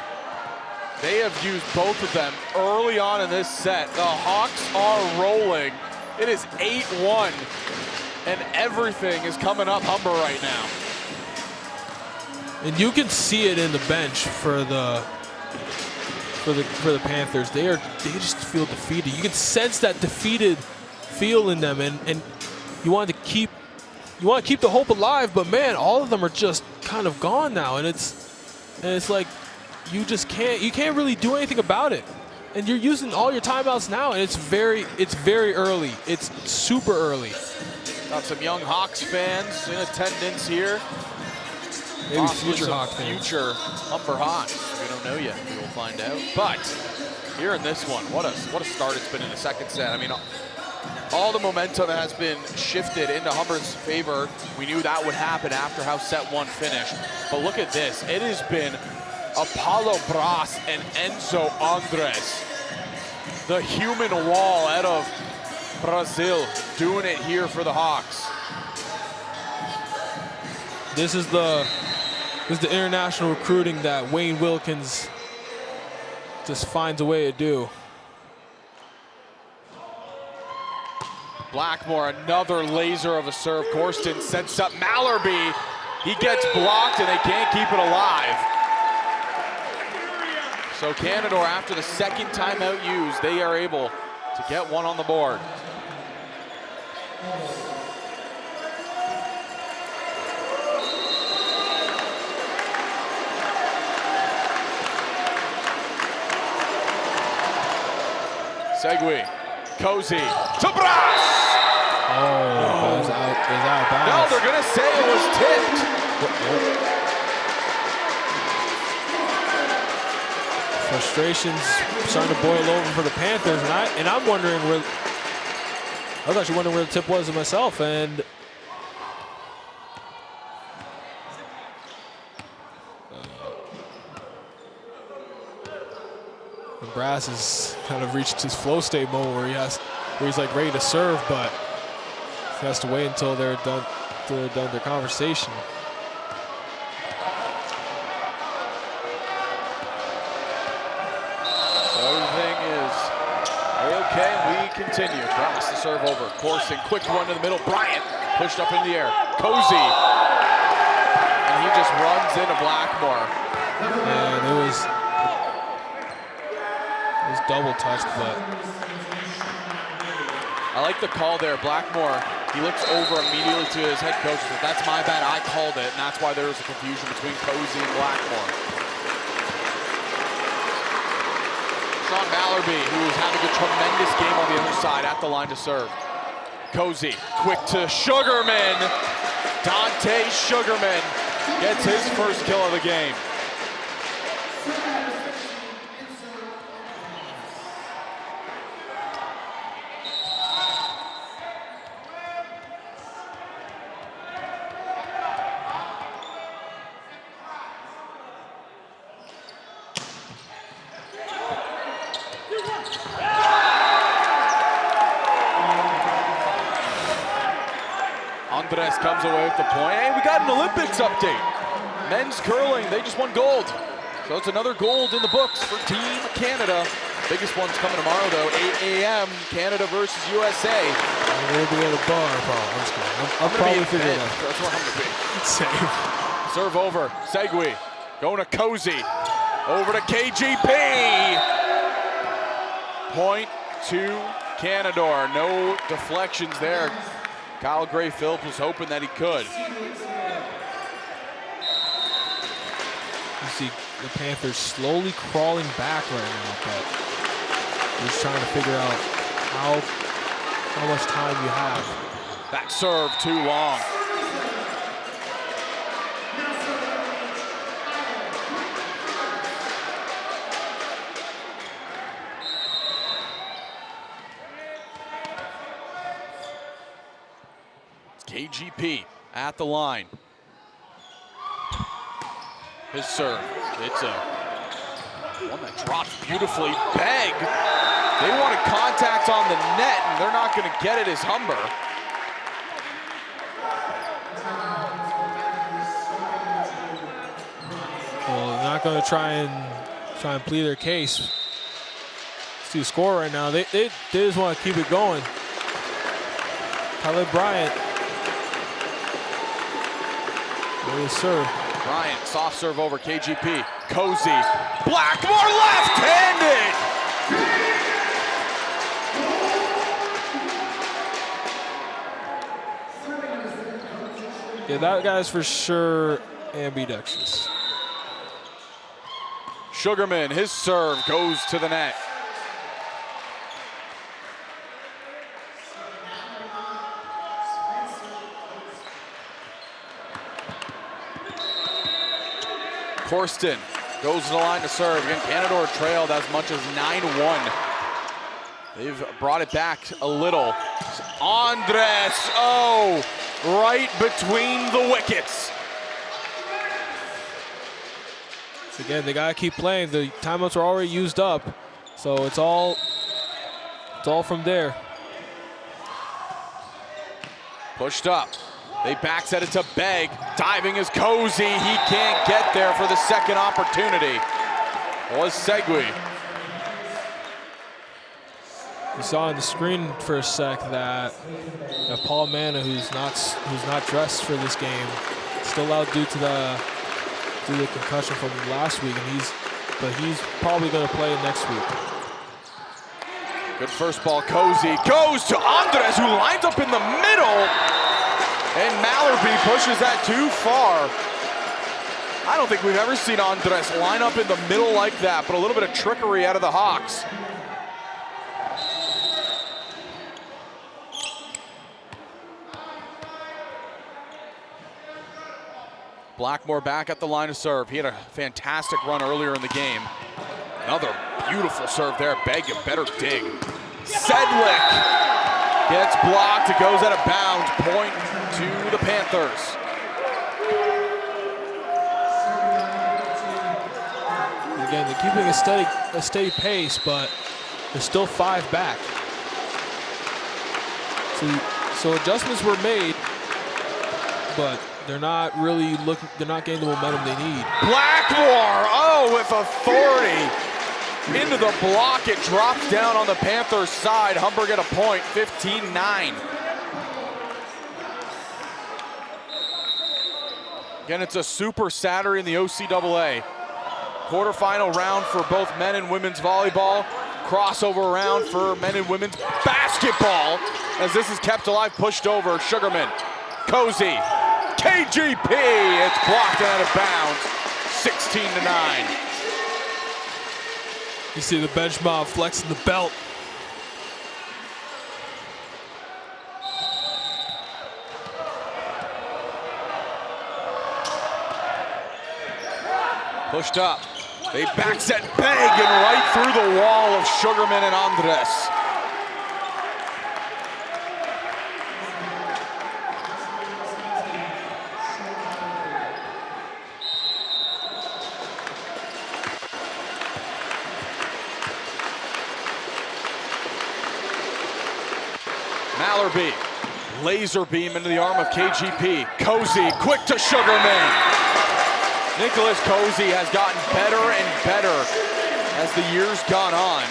They have used both of them early on in this set. The Hawks are rolling. It is 8-1, and everything is coming up Humber right now.
And you can see it in the bench for the Panthers. They just feel defeated. You can sense that defeated feel in them, and you want to keep the hope alive. But man, all of them are just kind of gone now, and it's like you can't really do anything about it. And you're using all your timeouts now, and it's very early. It's super early.
Got some young Hawks fans in attendance here.
Maybe future Hawks fans.
Future Humber Hawks. We don't know yet. We will find out. But here in this one, what a start it's been in the second set. I mean, all the momentum has been shifted into Humber's favor. We knew that would happen after how set one finished. But look at this. It has been Apollo Bras and Enzo Andres, the human wall out of Brazil, doing it here for the Hawks.
This is the international recruiting that Wayne Wilkins just finds a way to do.
Blackmore, another laser of a serve. Corsten sets up Mallerby. He gets blocked and they can't keep it alive. So Canadore, after the second timeout used, they are able to get one on the board. Segui, Cozy, to Bras!
Oh, it was out of bounds.
No, they're gonna say it was tipped.
Frustrations starting to boil over for the Panthers, and I'm wondering where. I was actually wondering where the tip was myself, and Brass has kind of reached his flow state moment where he's like ready to serve, but he has to wait until they're done their conversation.
Okay, we continue. Brass to serve over. Corson, quick run to the middle. Bryant pushed up in the air. Cozy. And he just runs into Blackmore.
And it was double touched, but
I like the call there. Blackmore, he looks over immediately to his head coach and says, "That's my bad, I called it." And that's why there was a confusion between Cozy and Blackmore. Sean Mallerby, who is having a tremendous game on the other side at the line to serve. Cozy, quick to Sugarman. Dante Sugarman gets his first kill of the game. Andres comes away with the point. Hey, we got an Olympics update. Men's curling, they just won gold. So it's another gold in the books for Team Canada. Biggest one's coming tomorrow, though, 8 a.m., Canada versus USA.
I'm going to be at a bar, probably. I'm just kidding. I'll probably figure it out.
That's where I'm going to be.
Same.
Serve over, Segui, going to Cozy. Over to KGP. Point to Canadore. No deflections there. Kyle Gray-Phillips was hoping that he could.
You see the Panthers slowly crawling back right now, but they're just trying to figure out how much time you have.
That serve too long. KGP at the line. His serve, it's a one that drops beautifully. Begg, they wanted contact on the net, and they're not going to get it as Humber.
Well, they're not going to try and plead their case. See the score right now. They just want to keep it going. Tyler Bryant. Good serve.
Bryant, soft serve over KGP. Cozy. Blackmore left-handed!
Yeah, that guy's for sure ambidextrous.
Sugarman, his serve goes to the net. Corsten goes to the line to serve. Again, Canadore trailed as much as 9-1. They've brought it back a little. Andres, oh, right between the wickets.
Again, they gotta keep playing. The timeouts are already used up, so it's all from there.
Pushed up. They back set it to Begg. Diving is Cozy. He can't get there for the second opportunity. Was Segui.
You saw on the screen for a sec that Paul Manna, who's not dressed for this game, still out due to the concussion from last week, but he's probably going to play next week.
Good first ball. Cozy goes to Andres, who lines up in the middle. And Mallerby pushes that too far. I don't think we've ever seen Andres line up in the middle like that, but a little bit of trickery out of the Hawks. Blackmore back at the line of serve. He had a fantastic run earlier in the game. Another beautiful serve there. Begg, a better dig. Sedlick gets blocked. It goes out of bounds. Point to the Panthers.
Again, they're keeping a steady pace, but there's still 5 back. So adjustments were made, but they're not really they're not getting the momentum they need.
Blackmore, oh, with authority. Into the block, it drops down on the Panthers side. Humber get a point, 15-9. Again, it's a super Saturday in the OCAA. Quarterfinal round for both men and women's volleyball. Crossover round for men and women's basketball. As this is kept alive, pushed over. Sugarman, Cozy, KGP. It's blocked out of bounds, 16-9.
You see the bench mob flexing the belt.
Pushed up. They back set Begg and right through the wall of Sugarman and Andres. Mallerby, laser beam into the arm of KGP. Cozy, quick to Sugarman. Nicholas Cozy has gotten better and better as the years gone on.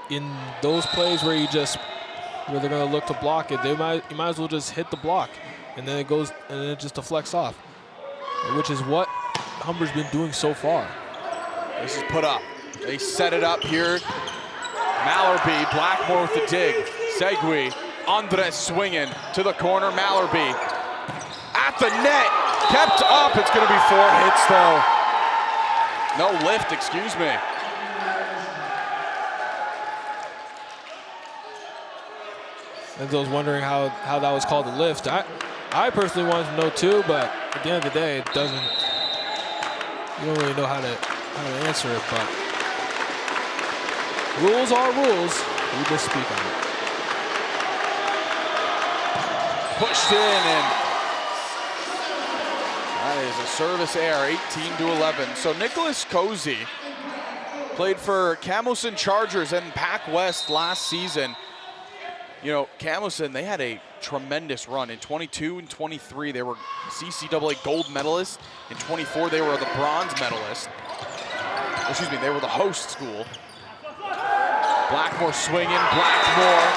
In those plays where they're going to look to block it, you might as well just hit the block, and then it just deflects off, which is what Humber's been doing so far.
This is put up. They set it up here. Mallerby, Blackmore with the dig. Segui, Andres swinging to the corner. Mallerby at the net, kept up. It's going to be 4 hits though. No lift, excuse me.
And I was wondering how that was called a lift. I personally wanted to know too, but at the end of the day, it doesn't. You don't really know how to answer it, but rules are rules. We just speak on it.
Pushed in, and that is a service error, 18-11. So Nicholas Cozy played for Camelson Chargers and Pac West last season. You know, Camelson, they had a tremendous run. In 22 and 23, they were CCAA gold medalists. In 24, they were the bronze medalist. Excuse me, they were the host school. Blackmore swinging. Blackmore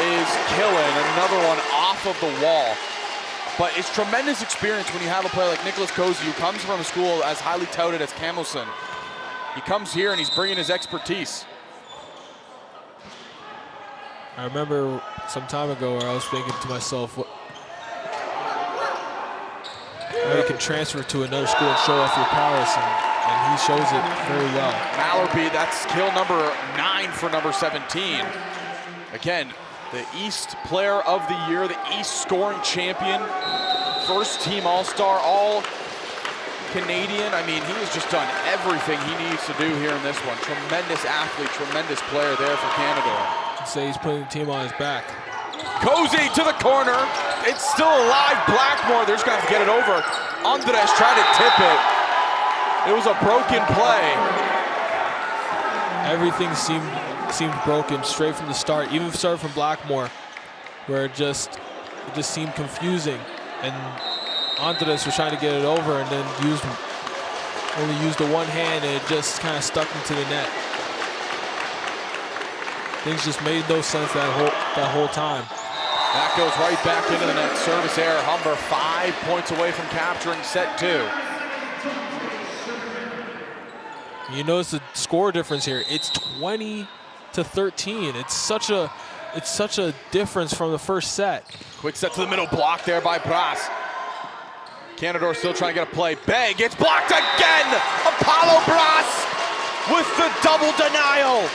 is killing. Another one off of the wall. But it's tremendous experience when you have a player like Nicholas Cozy, who comes from a school as highly touted as Camelson. He comes here and he's bringing his expertise.
I remember some time ago where I was thinking to myself, how you can transfer to another school and show off your prowess, and he shows it very well.
Mallerby, that's kill number 9 for number 17. Again, the East Player of the Year, the East scoring champion, first team All-Star, all Canadian. I mean, he has just done everything he needs to do here in this one. Tremendous athlete, tremendous player there for Canadore.
I'd say he's putting the team on his back.
Cozy to the corner. It's still alive. Blackmore, they're just going to have to get it over. Andres tried to tip it. It was a broken play.
Everything seemed broken straight from the start, even started from Blackmore, where it just seemed confusing. And Andres was trying to get it over and then only used the one hand, and it just kind of stuck into the net. Things just made no sense that whole time.
That goes right back into the net. Service error. Humber 5 points away from capturing set 2.
You notice the score difference here. It's 20-13. It's such a difference from the first set.
Quick set to the middle, block there by Brass. Canadore still trying to get a play. Begg gets blocked again. Apollo Brass with the double denial.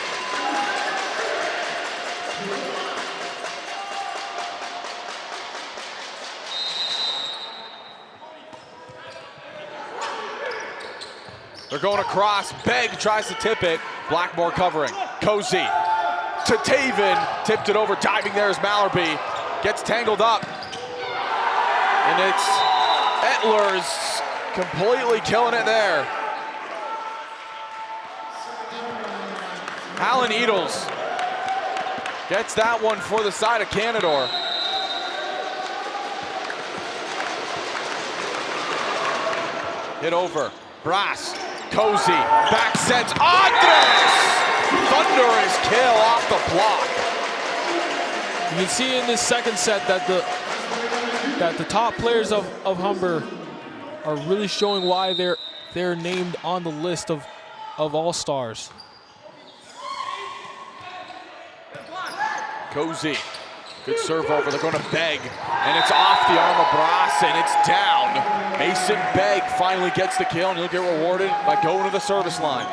They're going across. Begg tries to tip it. Blackmore covering. Cozy to Taven. Tipped it over. Diving there is Mallerby. Gets tangled up. And it's Ettlers completely killing it there. Alan Edels gets that one for the side of Canadore. Hit over. Brass. Cozy, back sets, Andres! Thunderous kill off the block.
You can see in this second set that the top players of Humber are really showing why they're named on the list of All-Stars.
Cozy, good serve over, they're going to Begg, and it's off the arm of Brass, and it's down. Mason Begg finally gets the kill, and he'll get rewarded by going to the service line.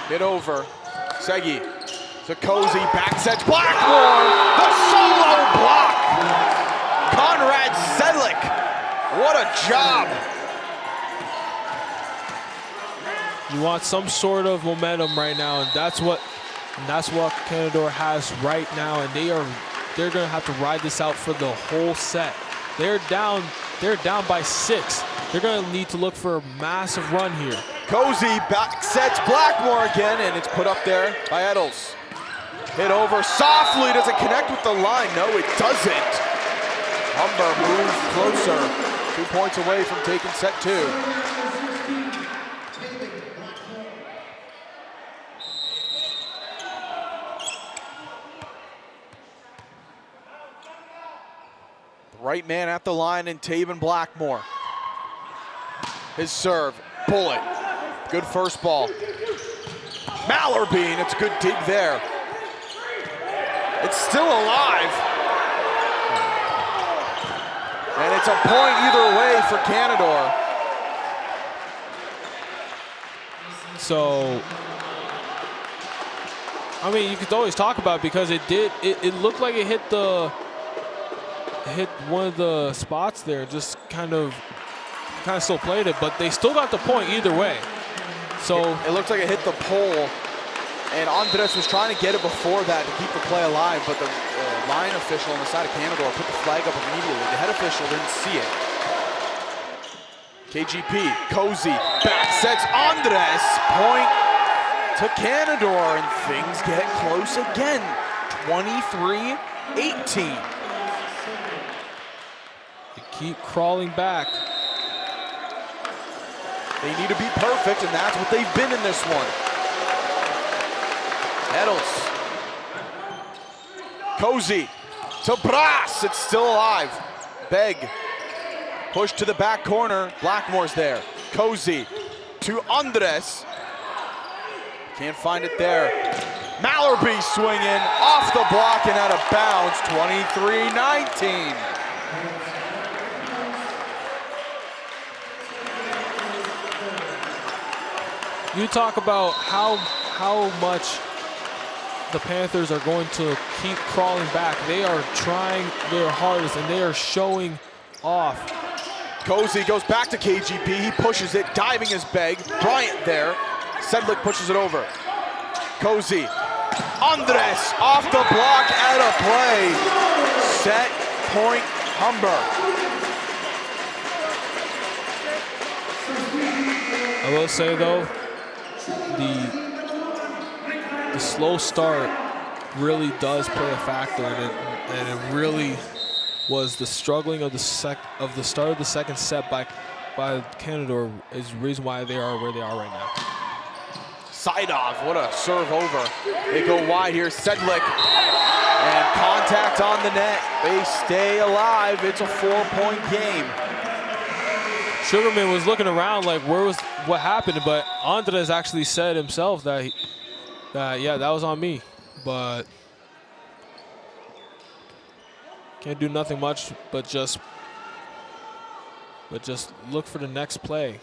Hit over, Segi to Cozy, back sets, Blackmore, the solo block! Conrad Sedlick, what a job!
You want some sort of momentum right now, and that's what Canadore has right now, and they're gonna have to ride this out for the whole set. They're down by 6. They're gonna need to look for a massive run here.
Cozy back sets Blackmore again, and it's put up there by Edels. Hit over softly, does it connect with the line? No, it doesn't. Humber moves closer, 2 points away from taking set 2. Right man at the line and Taven Blackmore. His serve, bullet, good first ball. Mallerby, and it's a good dig there. It's still alive. And it's a point either way for Canadore.
So, I mean, you could always talk about it because it looked like it hit one of the spots there, just kind of still played it, but they still got the point either way. So
it looked like it hit the pole, and Andres was trying to get it before that to keep the play alive, but the line official on the side of Canadore put the flag up immediately. The head official didn't see it. KGP, Cozy, back sets Andres, point to Canadore, and things get close again. 23-18.
Keep crawling back.
They need to be perfect, and that's what they've been in this one. Edels. Cozy to Brass. It's still alive. Beg. Push to the back corner. Blackmore's there. Cozy to Andres. Can't find it there. Mallerby swinging off the block and out of bounds. 23-19.
You talk about how much the Panthers are going to keep crawling back. They are trying their hardest and they are showing off.
Cozy goes back to KGP. He pushes it, diving his Beg. Bryant there. Sedlick pushes it over. Cozy. Andres off the block, out of play. Set point Humber.
I will say though, the slow start really does play a factor in it, and it really was the struggling of the start of the second set by Canadore is the reason why they are where they are right now.
Sidov, what a serve over. They go wide here, Sedlick, and contact on the net. They stay alive. It's a 4-point game.
Sugarman was looking around like what happened, but Andres actually said himself that yeah, that was on me, but can't do nothing much but just look for the next play.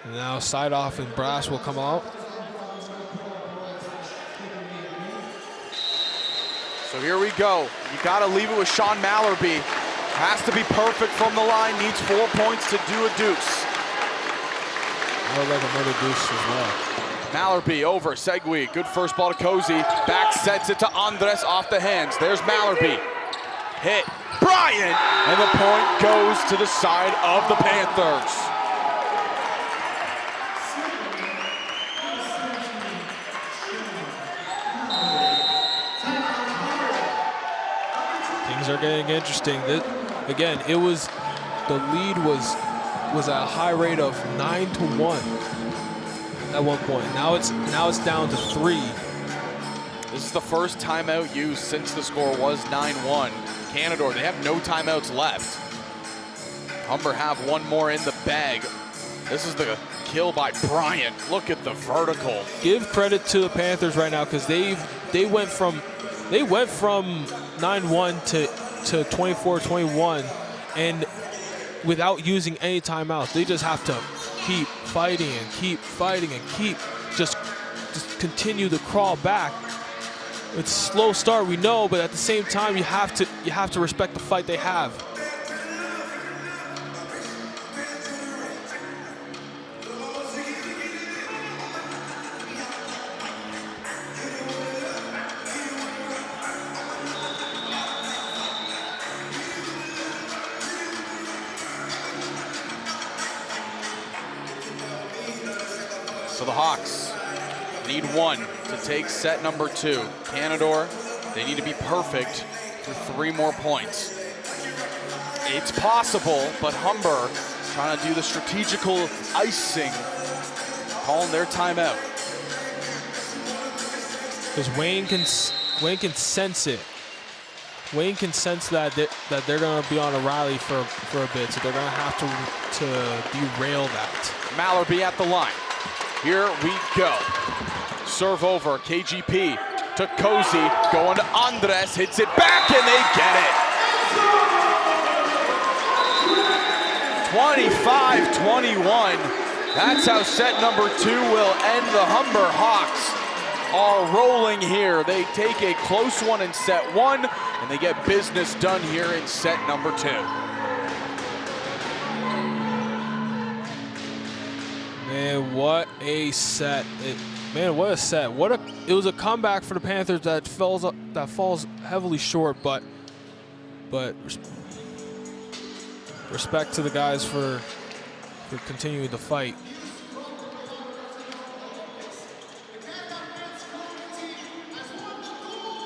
And now Sidoff and Brass will come out.
So here we go. You got to leave it with Sean Mallerby. Has to be perfect from the line. Needs 4 points to do a deuce.
I would like another deuce as well.
Mallerby over, Segui. Good first ball to Cozy. Back sets it to Andres off the hands. There's Mallerby. Hit. Bryant! And the point goes to the side of the Panthers.
Things are getting interesting. Again, the lead was at a high rate of 9-1 at one point. Now it's down to 3.
This is the first timeout used since the score was 9-1. Canadore, they have no timeouts left. Humber have one more in the bag. This is the kill by Bryant. Look at the vertical.
Give credit to the Panthers right now because they went from 9-1 to 24-21, and without using any timeouts. They just have to keep fighting and keep fighting and keep just continue to crawl back. It's a slow start, we know, but at the same time, you have to respect the fight they have.
So the Hawks need 1 to take set number 2. Canadore, they need to be perfect for 3 more points. It's possible, but Humber trying to do the strategical icing, calling their timeout.
Because Wayne can sense it. Wayne can sense that they're going to be on a rally for a bit, so they're going to have to derail that.
Mallerby at the line. Here we go. Serve over, KGP to Cozy, going to Andres, hits it back, and they get it. 25-21. That's how set number 2 will end. The Humber Hawks are rolling here. They take a close one in set 1, and they get business done here in set number 2.
Man, what a set! What a set! It was a comeback for the Panthers that falls heavily short, but respect to the guys for continuing to fight.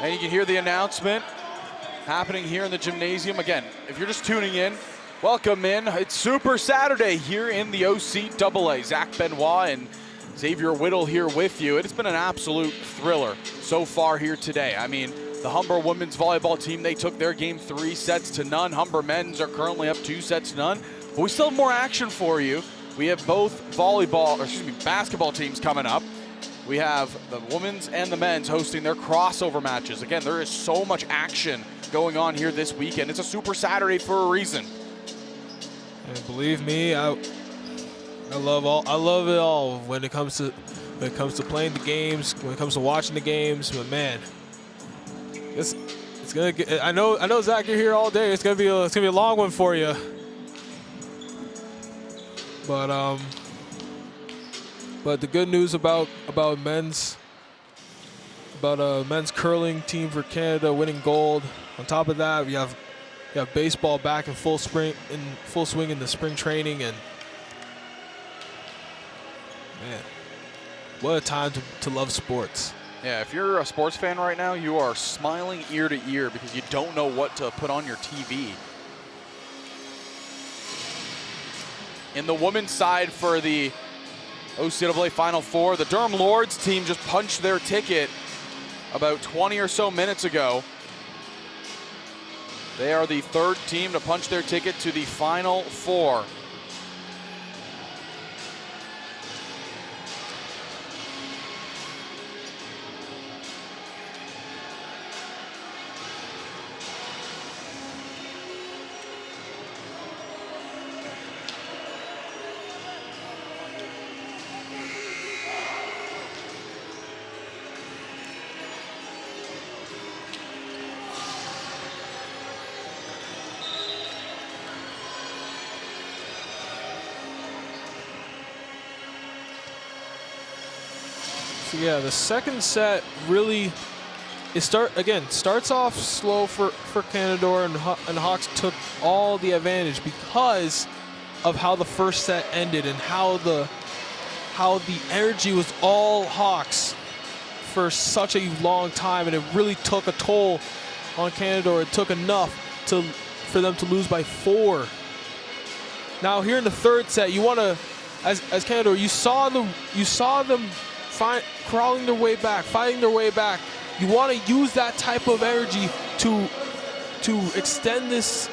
And you can hear the announcement happening here in the gymnasium. Again, if you're just tuning in, welcome in. It's Super Saturday here in the OCAA. Zach Benoit and Xavier Whittle here with you. It's been an absolute thriller so far here today. I mean, the Humber women's volleyball team, they took their game 3-0. Humber men's are currently up 2-0. But we still have more action for you. We have both basketball teams coming up. We have the women's and the men's hosting their crossover matches. Again, there is so much action going on here this weekend. It's a Super Saturday for a reason.
And believe me, I love it all when it comes to playing the games, when it comes to watching the games. But man, it's gonna get. I know Zach, you're here all day. It's gonna be a long one for you. But the good news about men's curling team for Canada winning gold. On top of that, you have baseball back in full swing in the spring training, and man, what a time to love sports.
Yeah, if you're a sports fan right now, you are smiling ear to ear because you don't know what to put on your TV. In the women's side for the OCAA Final Four, the Durham Lords team just punched their ticket about 20 or so minutes ago. They are the third team to punch their ticket to the Final Four.
So yeah, the second set really starts off slow for Canadore, and the Hawks took all the advantage because of how the first set ended and how the energy was all Hawks for such a long time, and it really took a toll on Canadore. It took enough for them to lose by 4. Now here in the third set, you want to, as Canadore, you saw them crawling their way back, fighting their way back. You want to use that type of energy to extend this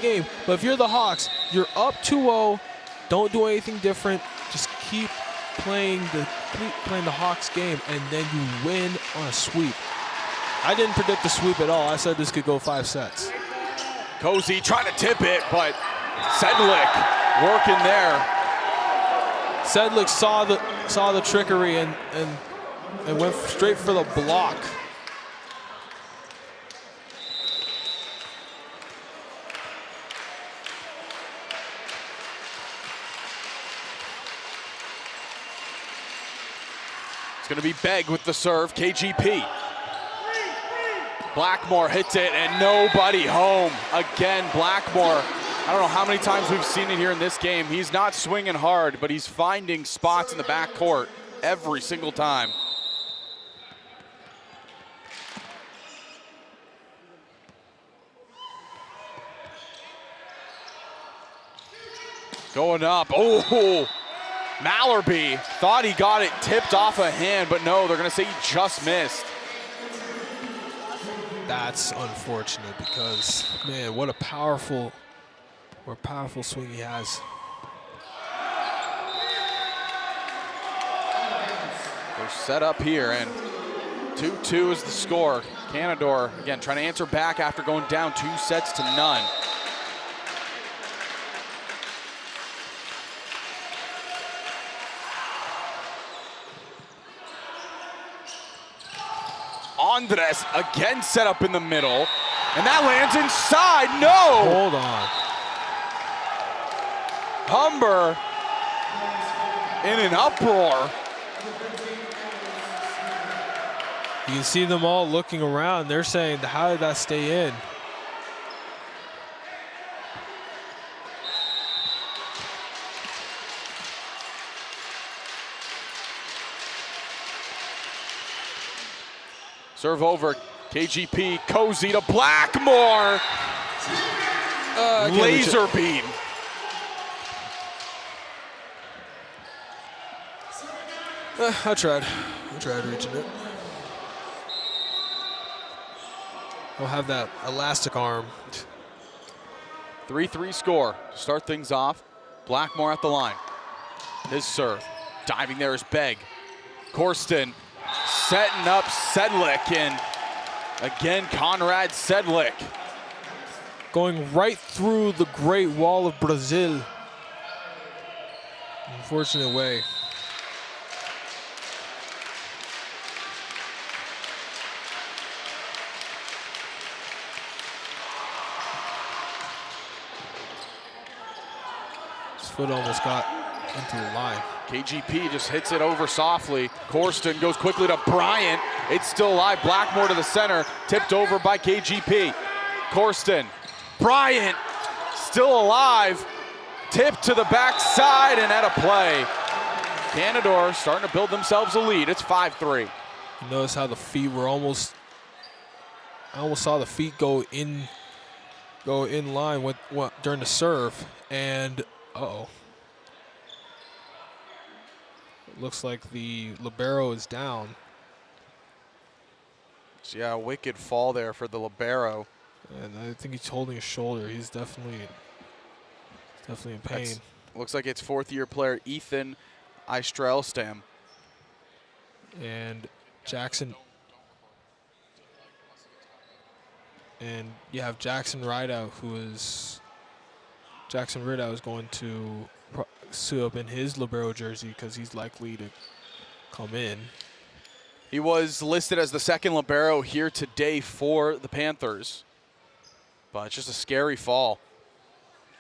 game. But if you're the Hawks, you're up 2-0. Don't do anything different. Just keep playing the Hawks game, and then you win on a sweep. I didn't predict a sweep at all. I said this could go 5 sets.
Cozy trying to tip it, but Sedlick working there.
Sedlick saw the trickery and went straight for the block.
It's going to be Begg with the serve, KGP. Blackmore hits it and nobody home. Again, Blackmore. I don't know how many times we've seen it here in this game. He's not swinging hard, but he's finding spots in the backcourt every single time. Going up. Oh, Mallerby thought he got it tipped off a hand, but no, they're going to say he just missed.
That's unfortunate because, man, what a powerful swing he has.
They're set up here, and 2-2 is the score. Canadore, again, trying to answer back after going down 2-0. Andres again set up in the middle, and that lands inside. No!
Hold on.
Humber in an uproar.
You can see them all looking around. They're saying, how did that stay in?
Serve over, KGP, Cozy to Blackmore. Laser beam.
I tried reaching it. We'll have that elastic arm.
3-3 score to start things off. Blackmore at the line. His serve. Diving there is Begg. Corsten setting up Sedlick, and again Conrad Sedlick.
Going right through the Great Wall of Brazil. Unfortunate way. His foot almost got into the line.
KGP just hits it over softly. Corsten goes quickly to Bryant. It's still alive. Blackmore to the center. Tipped over by KGP. Corsten. Bryant still alive. Tipped to the backside and out of play. Canadore starting to build themselves a lead. It's 5-3.
You notice how the feet were almost, I almost saw the feet go in line with during the serve, and uh-oh. It looks like the libero is down.
So yeah, a wicked fall there for the libero.
And I think he's holding his shoulder. He's definitely in pain.
Looks like it's fourth-year player Ethan Istrelstam.
And Jackson. And you have Jackson Rideout, Jackson Rideout is going to suit up in his libero jersey because he's likely to come in.
He was listed as the second libero here today for the Panthers. But it's just a scary fall.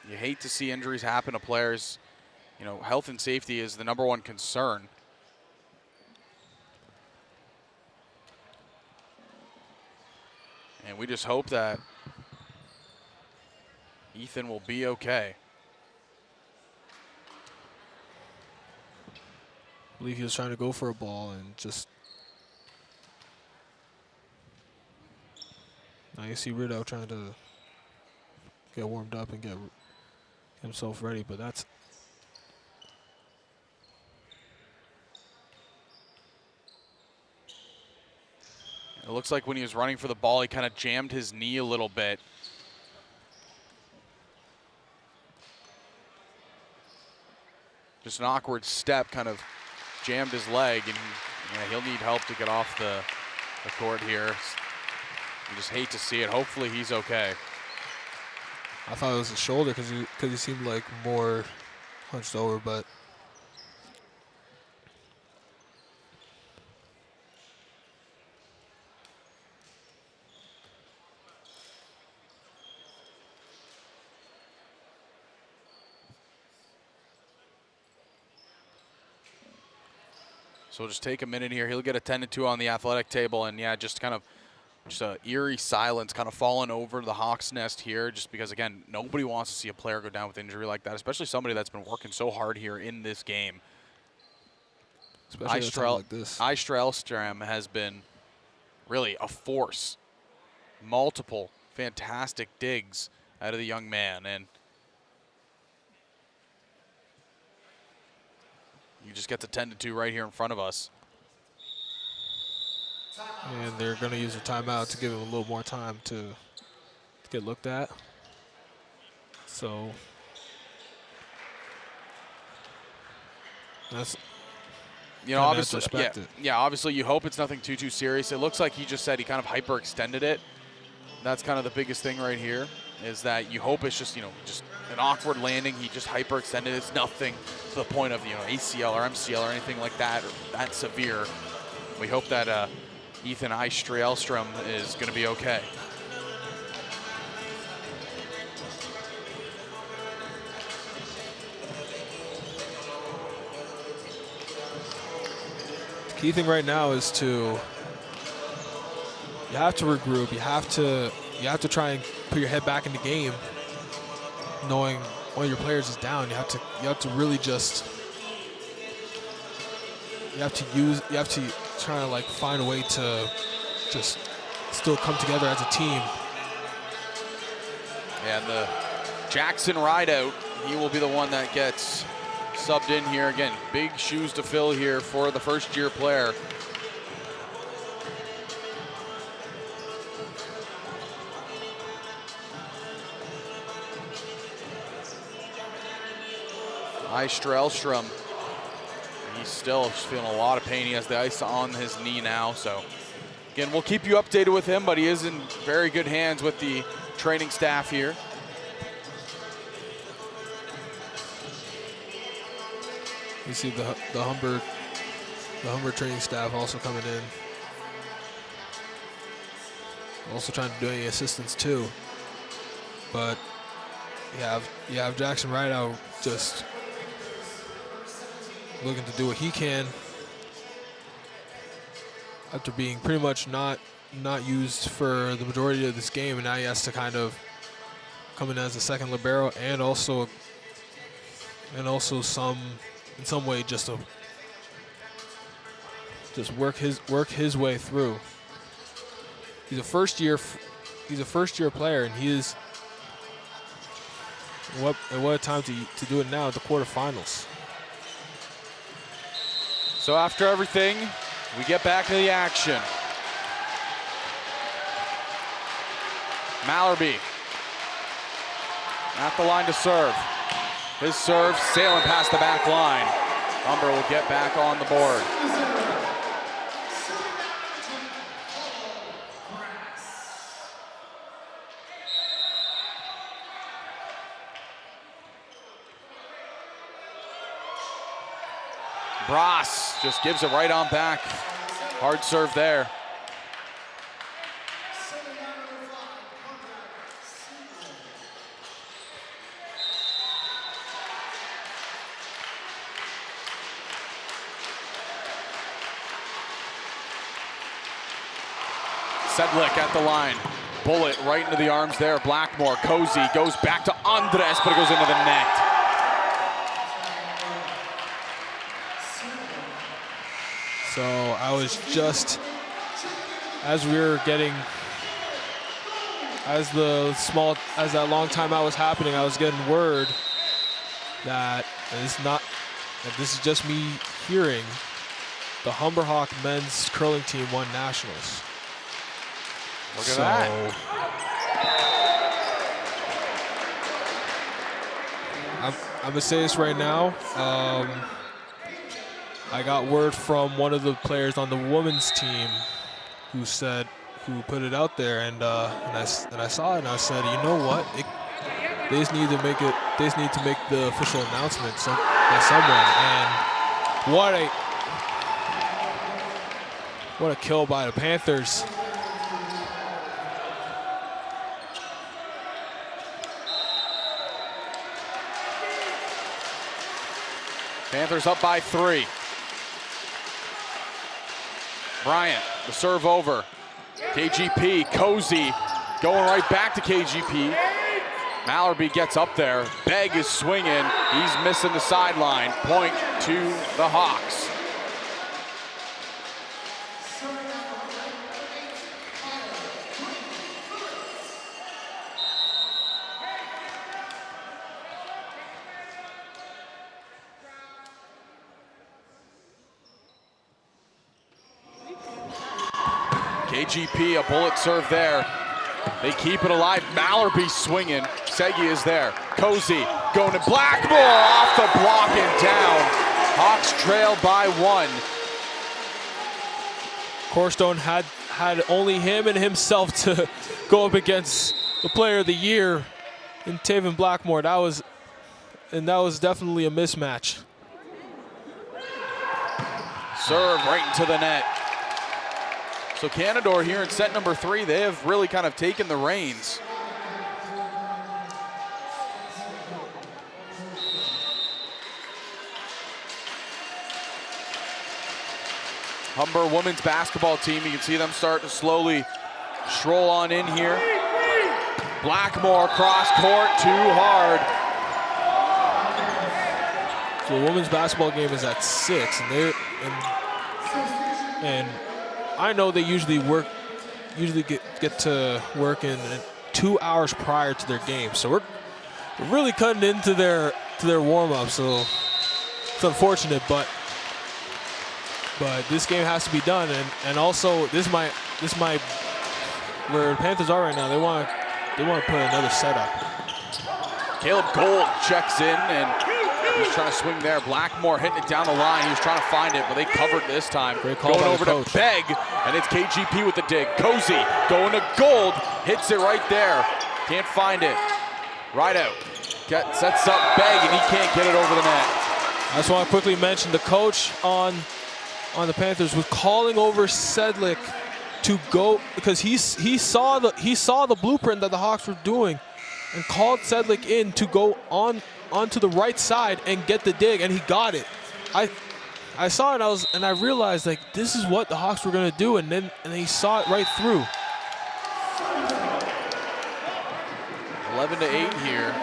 You hate to see injuries happen to players. You know, health and safety is the #1 concern. And we just hope that Ethan will be okay.
I believe he was trying to go for a ball and just. Now you see Rideau trying to get warmed up and get himself ready, but that's.
It looks like when he was running for the ball, he kind of jammed his knee a little bit. Just an awkward step, kind of jammed his leg, and he'll need help to get off the court here. You just hate to see it. Hopefully he's okay.
I thought it was his shoulder because he seemed like more hunched over, but.
So we'll just take a minute here. He'll get attended to on the athletic table, and yeah, just an eerie silence kind of falling over the Hawks nest here, just because, again, nobody wants to see a player go down with injury like that, especially somebody that's been working so hard here in this game.
Especially at a time like this.
Istrelstram has been really a force. Multiple fantastic digs out of the young man, and he just gets attended to right here in front of us.
And they're going to use a timeout to give him a little more time to get looked at. So that's,
obviously, obviously you hope it's nothing too serious. It looks like he just said he kind of hyperextended it. That's kind of the biggest thing right here, is that you hope it's just, just an awkward landing. He just hyperextended. It's nothing to the point of, ACL or MCL or anything like that, or that severe. We hope that Ethan Istrelstrom is going to be okay.
the key thing right now is you have to regroup. You have to try and put your head back in the game, knowing one of your players is down. You have to really just. You have to try to find a way to just still come together as a team.
And the Jackson Rideout, he will be the one that gets subbed in here. Again, big shoes to fill here for the first-year player. Strelstrom, he's still feeling a lot of pain. He has the ice on his knee now, so again, we'll keep you updated with him, but he is in very good hands with the training staff here.
You see the Humber training staff also coming in, also trying to do any assistance too. But you have Jackson right out just looking to do what he can after being pretty much not used for the majority of this game, and now he has to kind of come in as a second libero and also in some way just work his way through. He's a first year player, and he is what a time to do it now at the quarterfinals.
So after everything, we get back to the action. Mallerby at the line to serve. His serve sailing past the back line. Humber will get back on the board. Brass just gives it right on back. Hard serve there. Sedlick at the line. Bullet right into the arms there. Blackmore. Cozy goes back to Andres, but it goes into the net.
So I was just, as that long timeout was happening, I was getting word that this is just me hearing, the Humber Hawk men's curling team won nationals.
Look at that.
I'm gonna say this right now. I got word from one of the players on the women's team who put it out there, and I saw it and I said, you know what? They just need to make the official announcement by someone. And what a kill by the Panthers.
Panthers up by 3. Bryant, the serve over. KGP, Cozy going right back to KGP. Mallerby gets up there. Begg is swinging. He's missing the sideline. Point to the Hawks. KGP, a bullet serve there. They keep it alive. Mallerby swinging. Segi is there. Cozy going to Blackmore off the block and down. Hawks trail by 1.
Corstone had only him and himself to go up against the player of the year in Taven Blackmore. That was definitely a mismatch.
Serve right into the net. So Canadore here in set number 3, they have really kind of taken the reins. Humber women's basketball team, you can see them start to slowly stroll on in here. Blackmore cross court, too hard.
So the women's basketball game is at 6, and I know they usually get to work in 2 hours prior to their game. So we're really cutting into their warm-up. So it's unfortunate, but this game has to be done, and also this might where the Panthers are right now. They want to put another setup.
Caleb Gold checks in, and he's trying to swing there. Blackmore hitting it down the line. He was trying to find it, but they covered this time.
Great call
going
by the
over
coach.
to Begg, and it's KGP with the dig. Cozy going to Gold, hits it right there. Can't find it. Right out. Sets up Begg, and he can't get it over the net.
I just want to quickly mention the coach on the Panthers was calling over Sedlick to go, because he saw the blueprint that the Hawks were doing, and called Sedlick in to go onto the right side and get the dig, and he got it. I saw it, and I realized, like, this is what the Hawks were gonna do, and then he saw it right through.
11-8 here.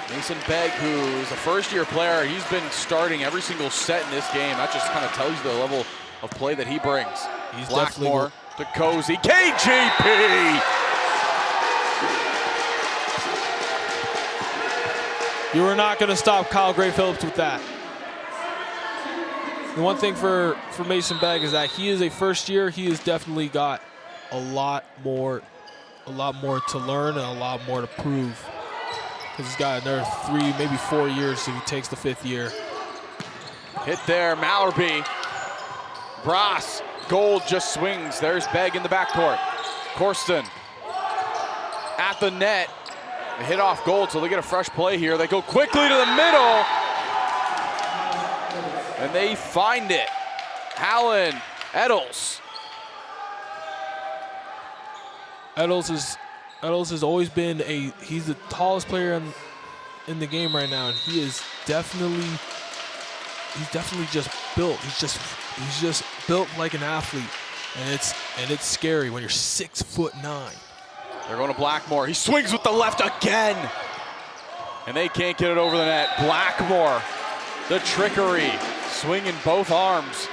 Mason Begg, who's a first-year player, he's been starting every single set in this game. That just kind of tells you the level of play that he brings.
He's
Blackmore to Cozy. KGP!
You were not going to stop Kyle Gray Phillips with that. The one thing for Mason Begg is that he is a first year. He has definitely got a lot more to learn and a lot more to prove. Because he's got another 3, maybe 4 years if he takes the 5th year.
Hit there, Mallerby. Brass, Gold just swings. There's Begg in the backcourt. Corsten at the net. They hit off Gold, so they get a fresh play here. They go quickly to the middle. And they find it. Hallen, Edels.
Edels has always been he's the tallest player in the game right now, and he's definitely just built. He's just built like an athlete, and it's scary when you're 6'9".
They're going to Blackmore. He swings with the left again, and they can't get it over the net. Blackmore, the trickery, swinging both arms.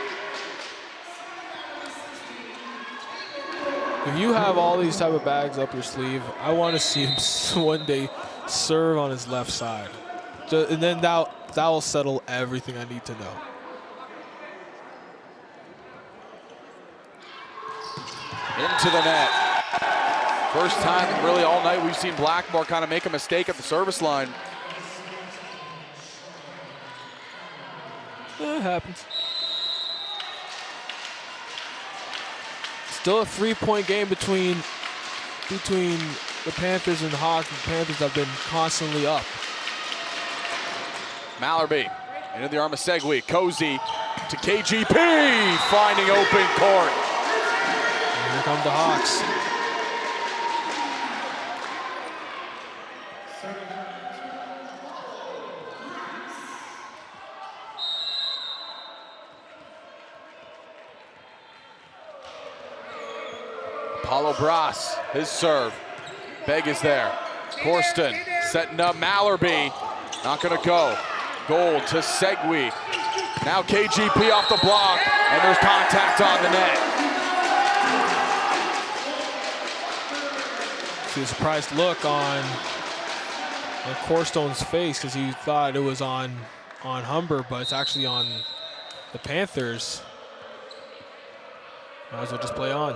If you have all these type of bags up your sleeve, I want to see him one day serve on his left side. And then that will settle everything I need to know.
Into the net. First time really all night we've seen Blackmore kind of make a mistake at the service line.
It happens. Still a 3-point game between the Panthers and the Hawks. The Panthers have been constantly up.
Mallerby into the arm of Segui. Cozy to KGP, finding open court.
And here come the Hawks.
Paulo Brass, his serve. Begg is there. Corsten setting up Mallerby. Not gonna go. Gold to Segui. Now KGP off the block, and there's contact on the net.
See a surprised look on Corstone's face because he thought it was on Humber, but it's actually on the Panthers. Might as well just play on.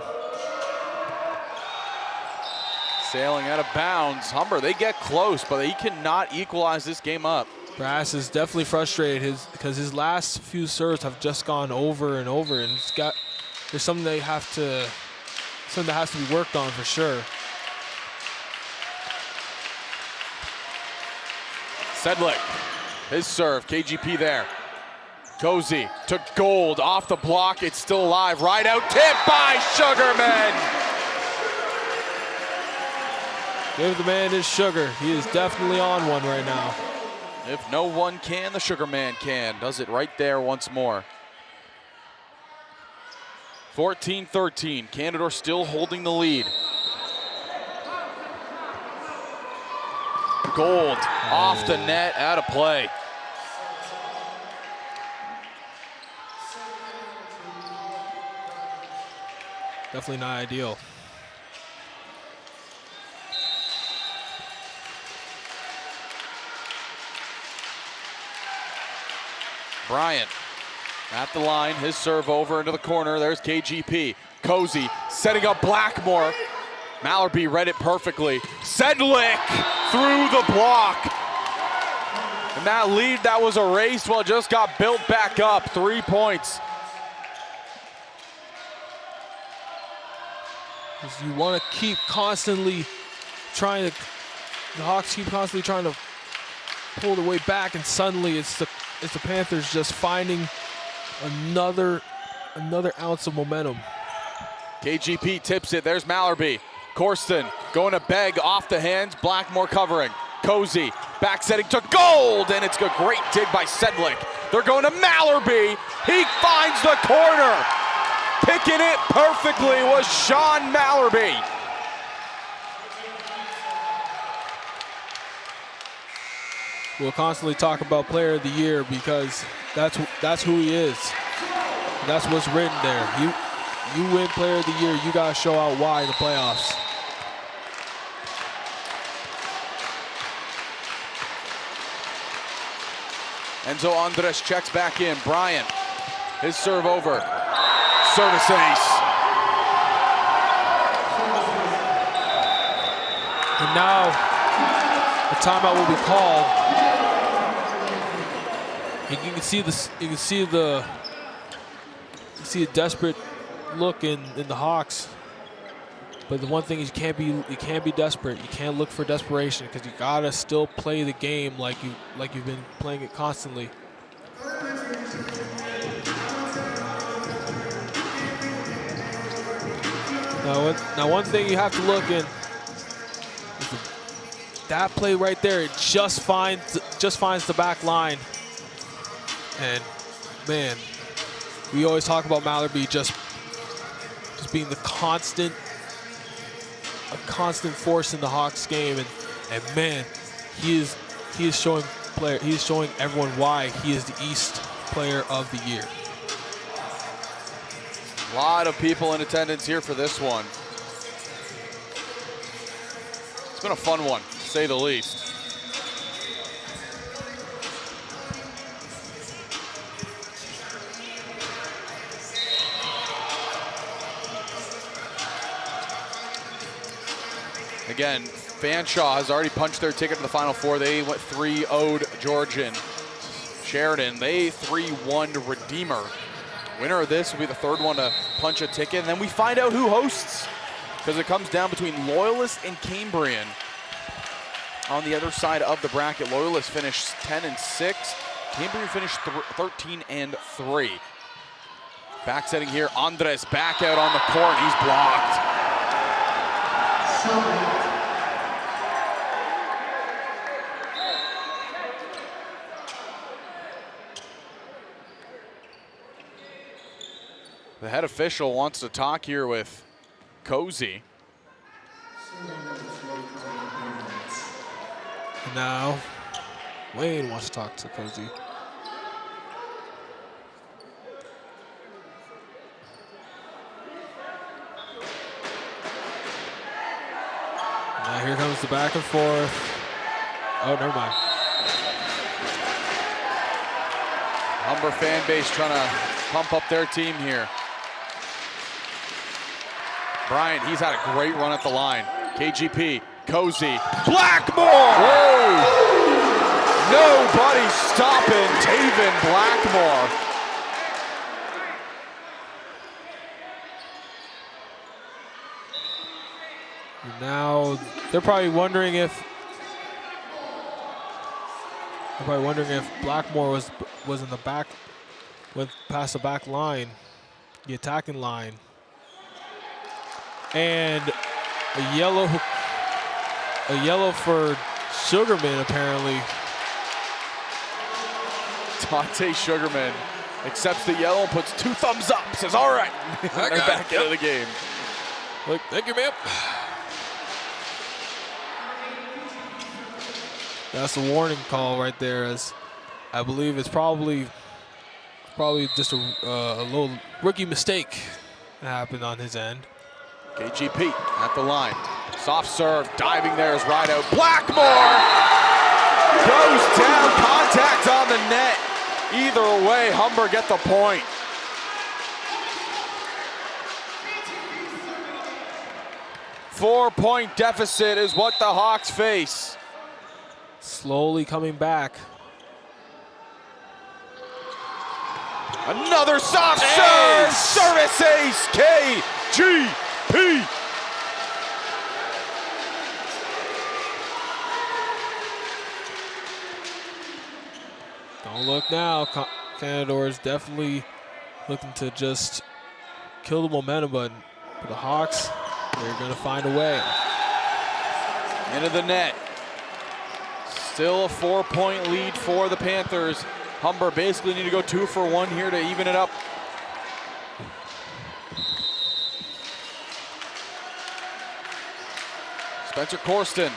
Sailing out of bounds. Humber, they get close, but he cannot equalize this game up.
Brass is definitely frustrated because his last few serves have just gone over and over, and there's something that has to be worked on for sure.
Sedlick, his serve, KGP there. Cozy to Gold, off the block, it's still alive. Right out, tip by Sugarman.
Give the man his sugar. He is definitely on one right now.
If no one can, the Sugar Man can. Does it right there once more. 14-13, Canadore still holding the lead. Gold off the net, out of play.
Definitely not ideal.
Bryant at the line, his serve over into the corner. There's KGP. Cozy setting up Blackmore. Mallerby read it perfectly. Sedlick through the block. And that lead that was erased, well, just got built back up. 3 points.
You want to keep constantly trying to, the Hawks keep constantly trying to pull their way back, and suddenly it's the Panthers just finding another ounce of momentum.
KGP tips it. There's Mallerby. Corsten going to beg off the hands. Blackmore covering. Cozy back setting to Gold, and it's a great dig by Sedlick. They're going to Mallerby. He finds the corner. Picking it perfectly was Sean Mallerby.
We'll constantly talk about Player of the Year because that's who he is. That's what's written there. You win Player of the Year, you gotta show out why in the playoffs.
Enzo Andres checks back in. Bryant, his serve over. Service ace.
And now a timeout will be called. And you can see this. You can see a desperate look in the Hawks. But the one thing is you can't be desperate. You can't look for desperation because you gotta still play the game like you've been playing it constantly. Now one thing you have to look in is that play right there. It just finds the back line. And man, we always talk about Mallerby just being a constant force in the Hawks game, and man, he is showing everyone why he is the East Player of the Year.
A lot of people in attendance here for this one. It's been a fun one, to say the least. Again, Fanshawe has already punched their ticket to the Final Four. They went 3-0'd Georgian. Sheridan, they 3-1 Redeemer. Winner of this will be the third one to punch a ticket. And then we find out who hosts, because it comes down between Loyalist and Cambrian. On the other side of the bracket, Loyalist finished 10-6. Cambrian finished 13-3. Back setting here, Andres back out on the court. He's blocked. The head official wants to talk here with Cozy.
Now, Wayne wants to talk to Cozy. Now here comes the back and forth. Oh, never mind.
Humber fan base trying to pump up their team here. Bryant, he's had a great run at the line. KGP, Cozy, Blackmore! Whoa! Nobody stopping Taven Blackmore.
Now they're probably wondering if Blackmore was in the back, went past the back line, the attacking line, and a yellow for Sugarman apparently.
Dante Sugarman accepts the yellow and puts 2 thumbs up. Says, "All right." They're back into the game.
Look, thank you, ma'am. That's a warning call right there, as I believe it's probably just a little rookie mistake that happened on his end.
KGP at the line. Soft serve, diving there is Rideout. Blackmore goes down, contact on the net. Either way, Humber get the point. Four-point deficit is what the Hawks face.
Slowly coming back.
Another soft serve! Service ace, KGP!
Don't look now. Canadore is definitely looking to just kill the momentum, but for the Hawks, they're going to find a way.
Into the net. Still a 4-point lead for the Panthers. Humber basically need to go 2 for 1 here to even it up. Spencer Corsten.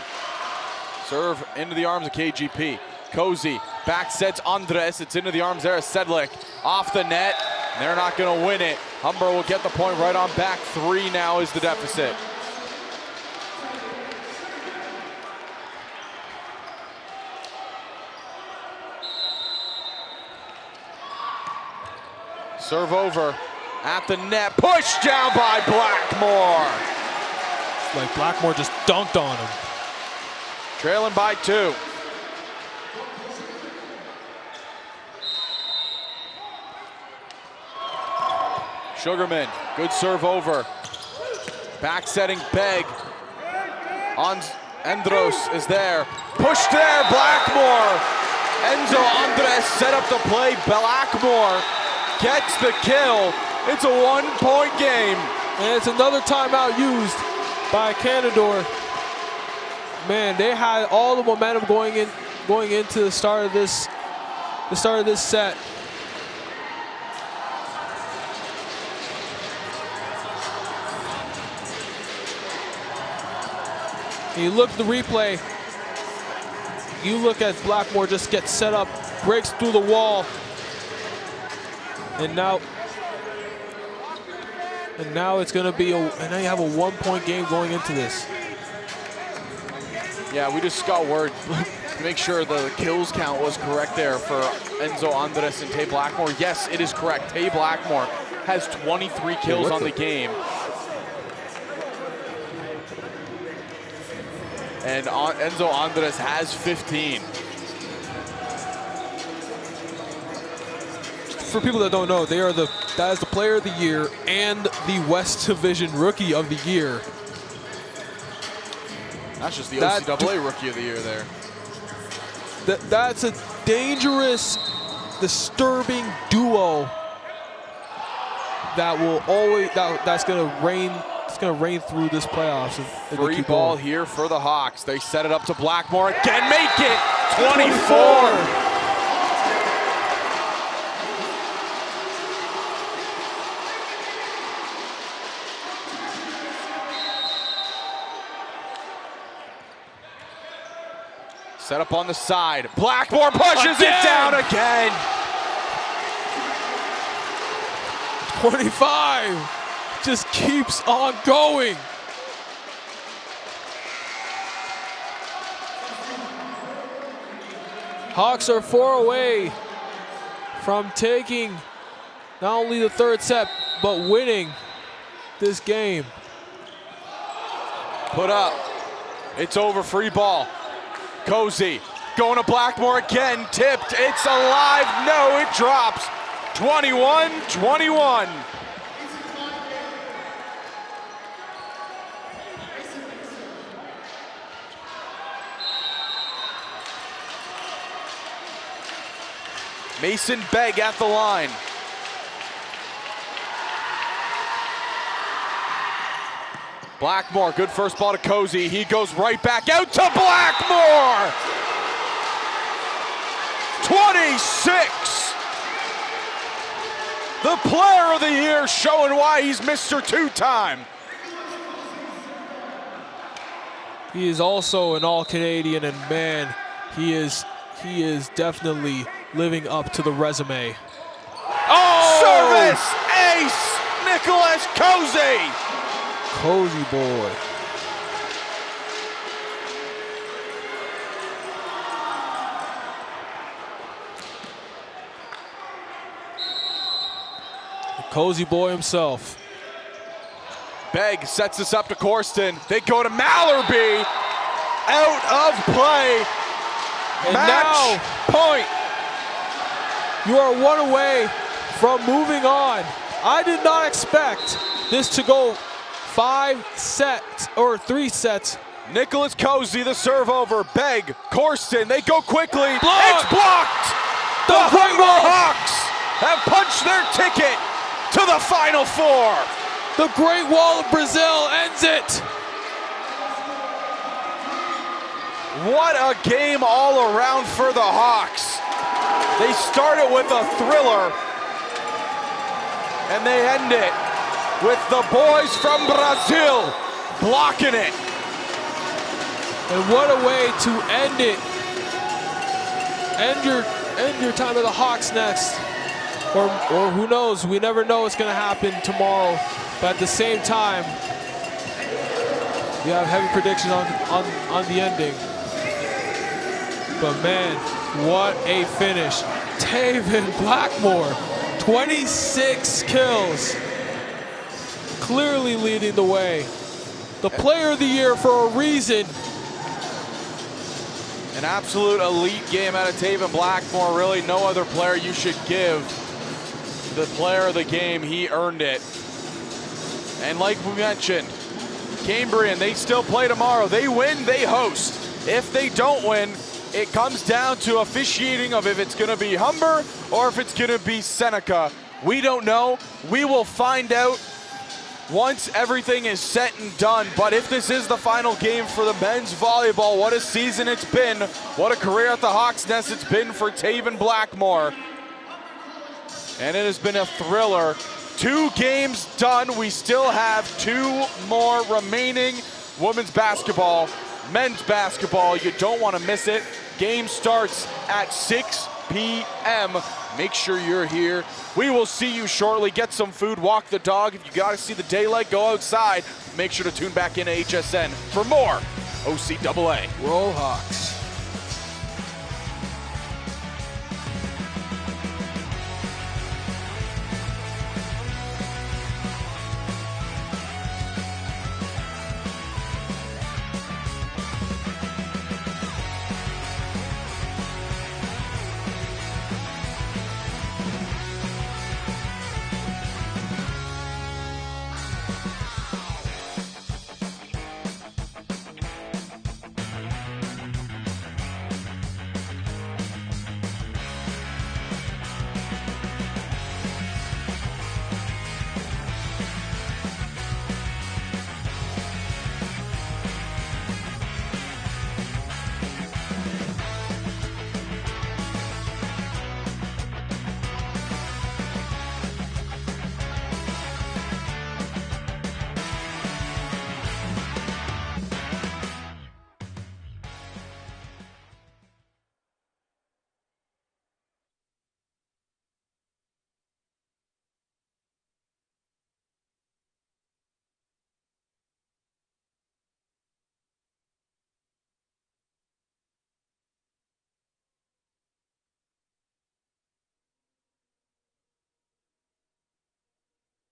Serve into the arms of KGP. Cozy back sets Andres. It's into the arms there of Sedlik. Off the net. They're not going to win it. Humber will get the point right on back. 3 now is the deficit. Serve over at the net. Pushed down by Blackmore.
Like Blackmore just dunked on him.
Trailing by 2. Sugarman, good serve over. Back setting Begg. Andros is there. Push there, Blackmore. Enzo Andres set up the play. Blackmore gets the kill. It's a 1-point game.
And it's another timeout used by Canadore. Man, they had all the momentum going into the start of this set. And you look at the replay, you look at Blackmore just get set up, breaks through the wall, and now it's going to be and now you have a 1-point game going into this.
Yeah, we just got word to make sure the kills count was correct there for Enzo Andres and Tay Blackmore. Yes, it is correct. Tay Blackmore has 23 kills on the game. And Enzo Andres has 15.
For people that don't know, that is the Player of the Year and the West Division Rookie of the Year.
That's just the OCAA Rookie of the Year there.
That's a dangerous, disturbing duo that will always that's going to reign. It's going to reign through this playoffs.
Free ball here for the Hawks. They set it up to Blackmore again. Make it 24. Set up on the side. Blackmore pushes it down again.
25 just keeps on going. Hawks are 4 away from taking not only the 3rd set, but winning this game.
Put up. It's over. Free ball. Cozy going to Blackmore again. Tipped. It's alive. No, it drops. 21-21. Mason Begg at the line. Blackmore, good first ball to Cozy. He goes right back out to Blackmore. 26. The Player of the Year showing why he's Mr. Two-Time.
He is also an All-Canadian, and man, he is definitely living up to the resume.
Oh! Service ace, Nicholas Cozy.
Cozy boy. Cozy boy himself.
Begg sets this up to Corsten. They go to Mallerby. Out of play.
And
Match
now
point.
you are one away from moving on. I did not expect this to go 5 sets or 3 sets.
Nicholas Cozy, the serve over. Begg, Corsten, they go quickly.
Blocked.
It's blocked. The Humber Hawks have punched their ticket to the Final Four.
The Great Wall of Brazil ends it.
What a game all around for the Hawks. They started with a thriller, and they end it with the boys from Brazil blocking it.
And what a way to end it. End your time at the Hawks next. Or who knows, we never know what's gonna happen tomorrow. But at the same time, we have heavy predictions on the ending. But man, what a finish. Taven Blackmore, 26 kills. Clearly leading the way. The player of the year for a reason.
An absolute elite game out of Taven Blackmore. Really no other player you should give the player of the game. He earned it. And like we mentioned, Cambrian, they still play tomorrow. They win, they host. If they don't win, it comes down to officiating of if it's gonna be Humber or if it's gonna be Seneca. We don't know. We will find out once everything is said and done. But if this is the final game for the men's volleyball, what a season it's been. What a career at the Hawks Nest it's been for Taven Blackmore. And it has been a thriller. 2 games done. We still have 2 more remaining. Women's basketball, men's basketball. You don't want to miss it. Game starts at 6 p.m. Make sure you're here. We will see you shortly. Get some food, walk the dog. If you got to see the daylight, go outside. Make sure to tune back into HSN for more OCAA.
Roll Hawks.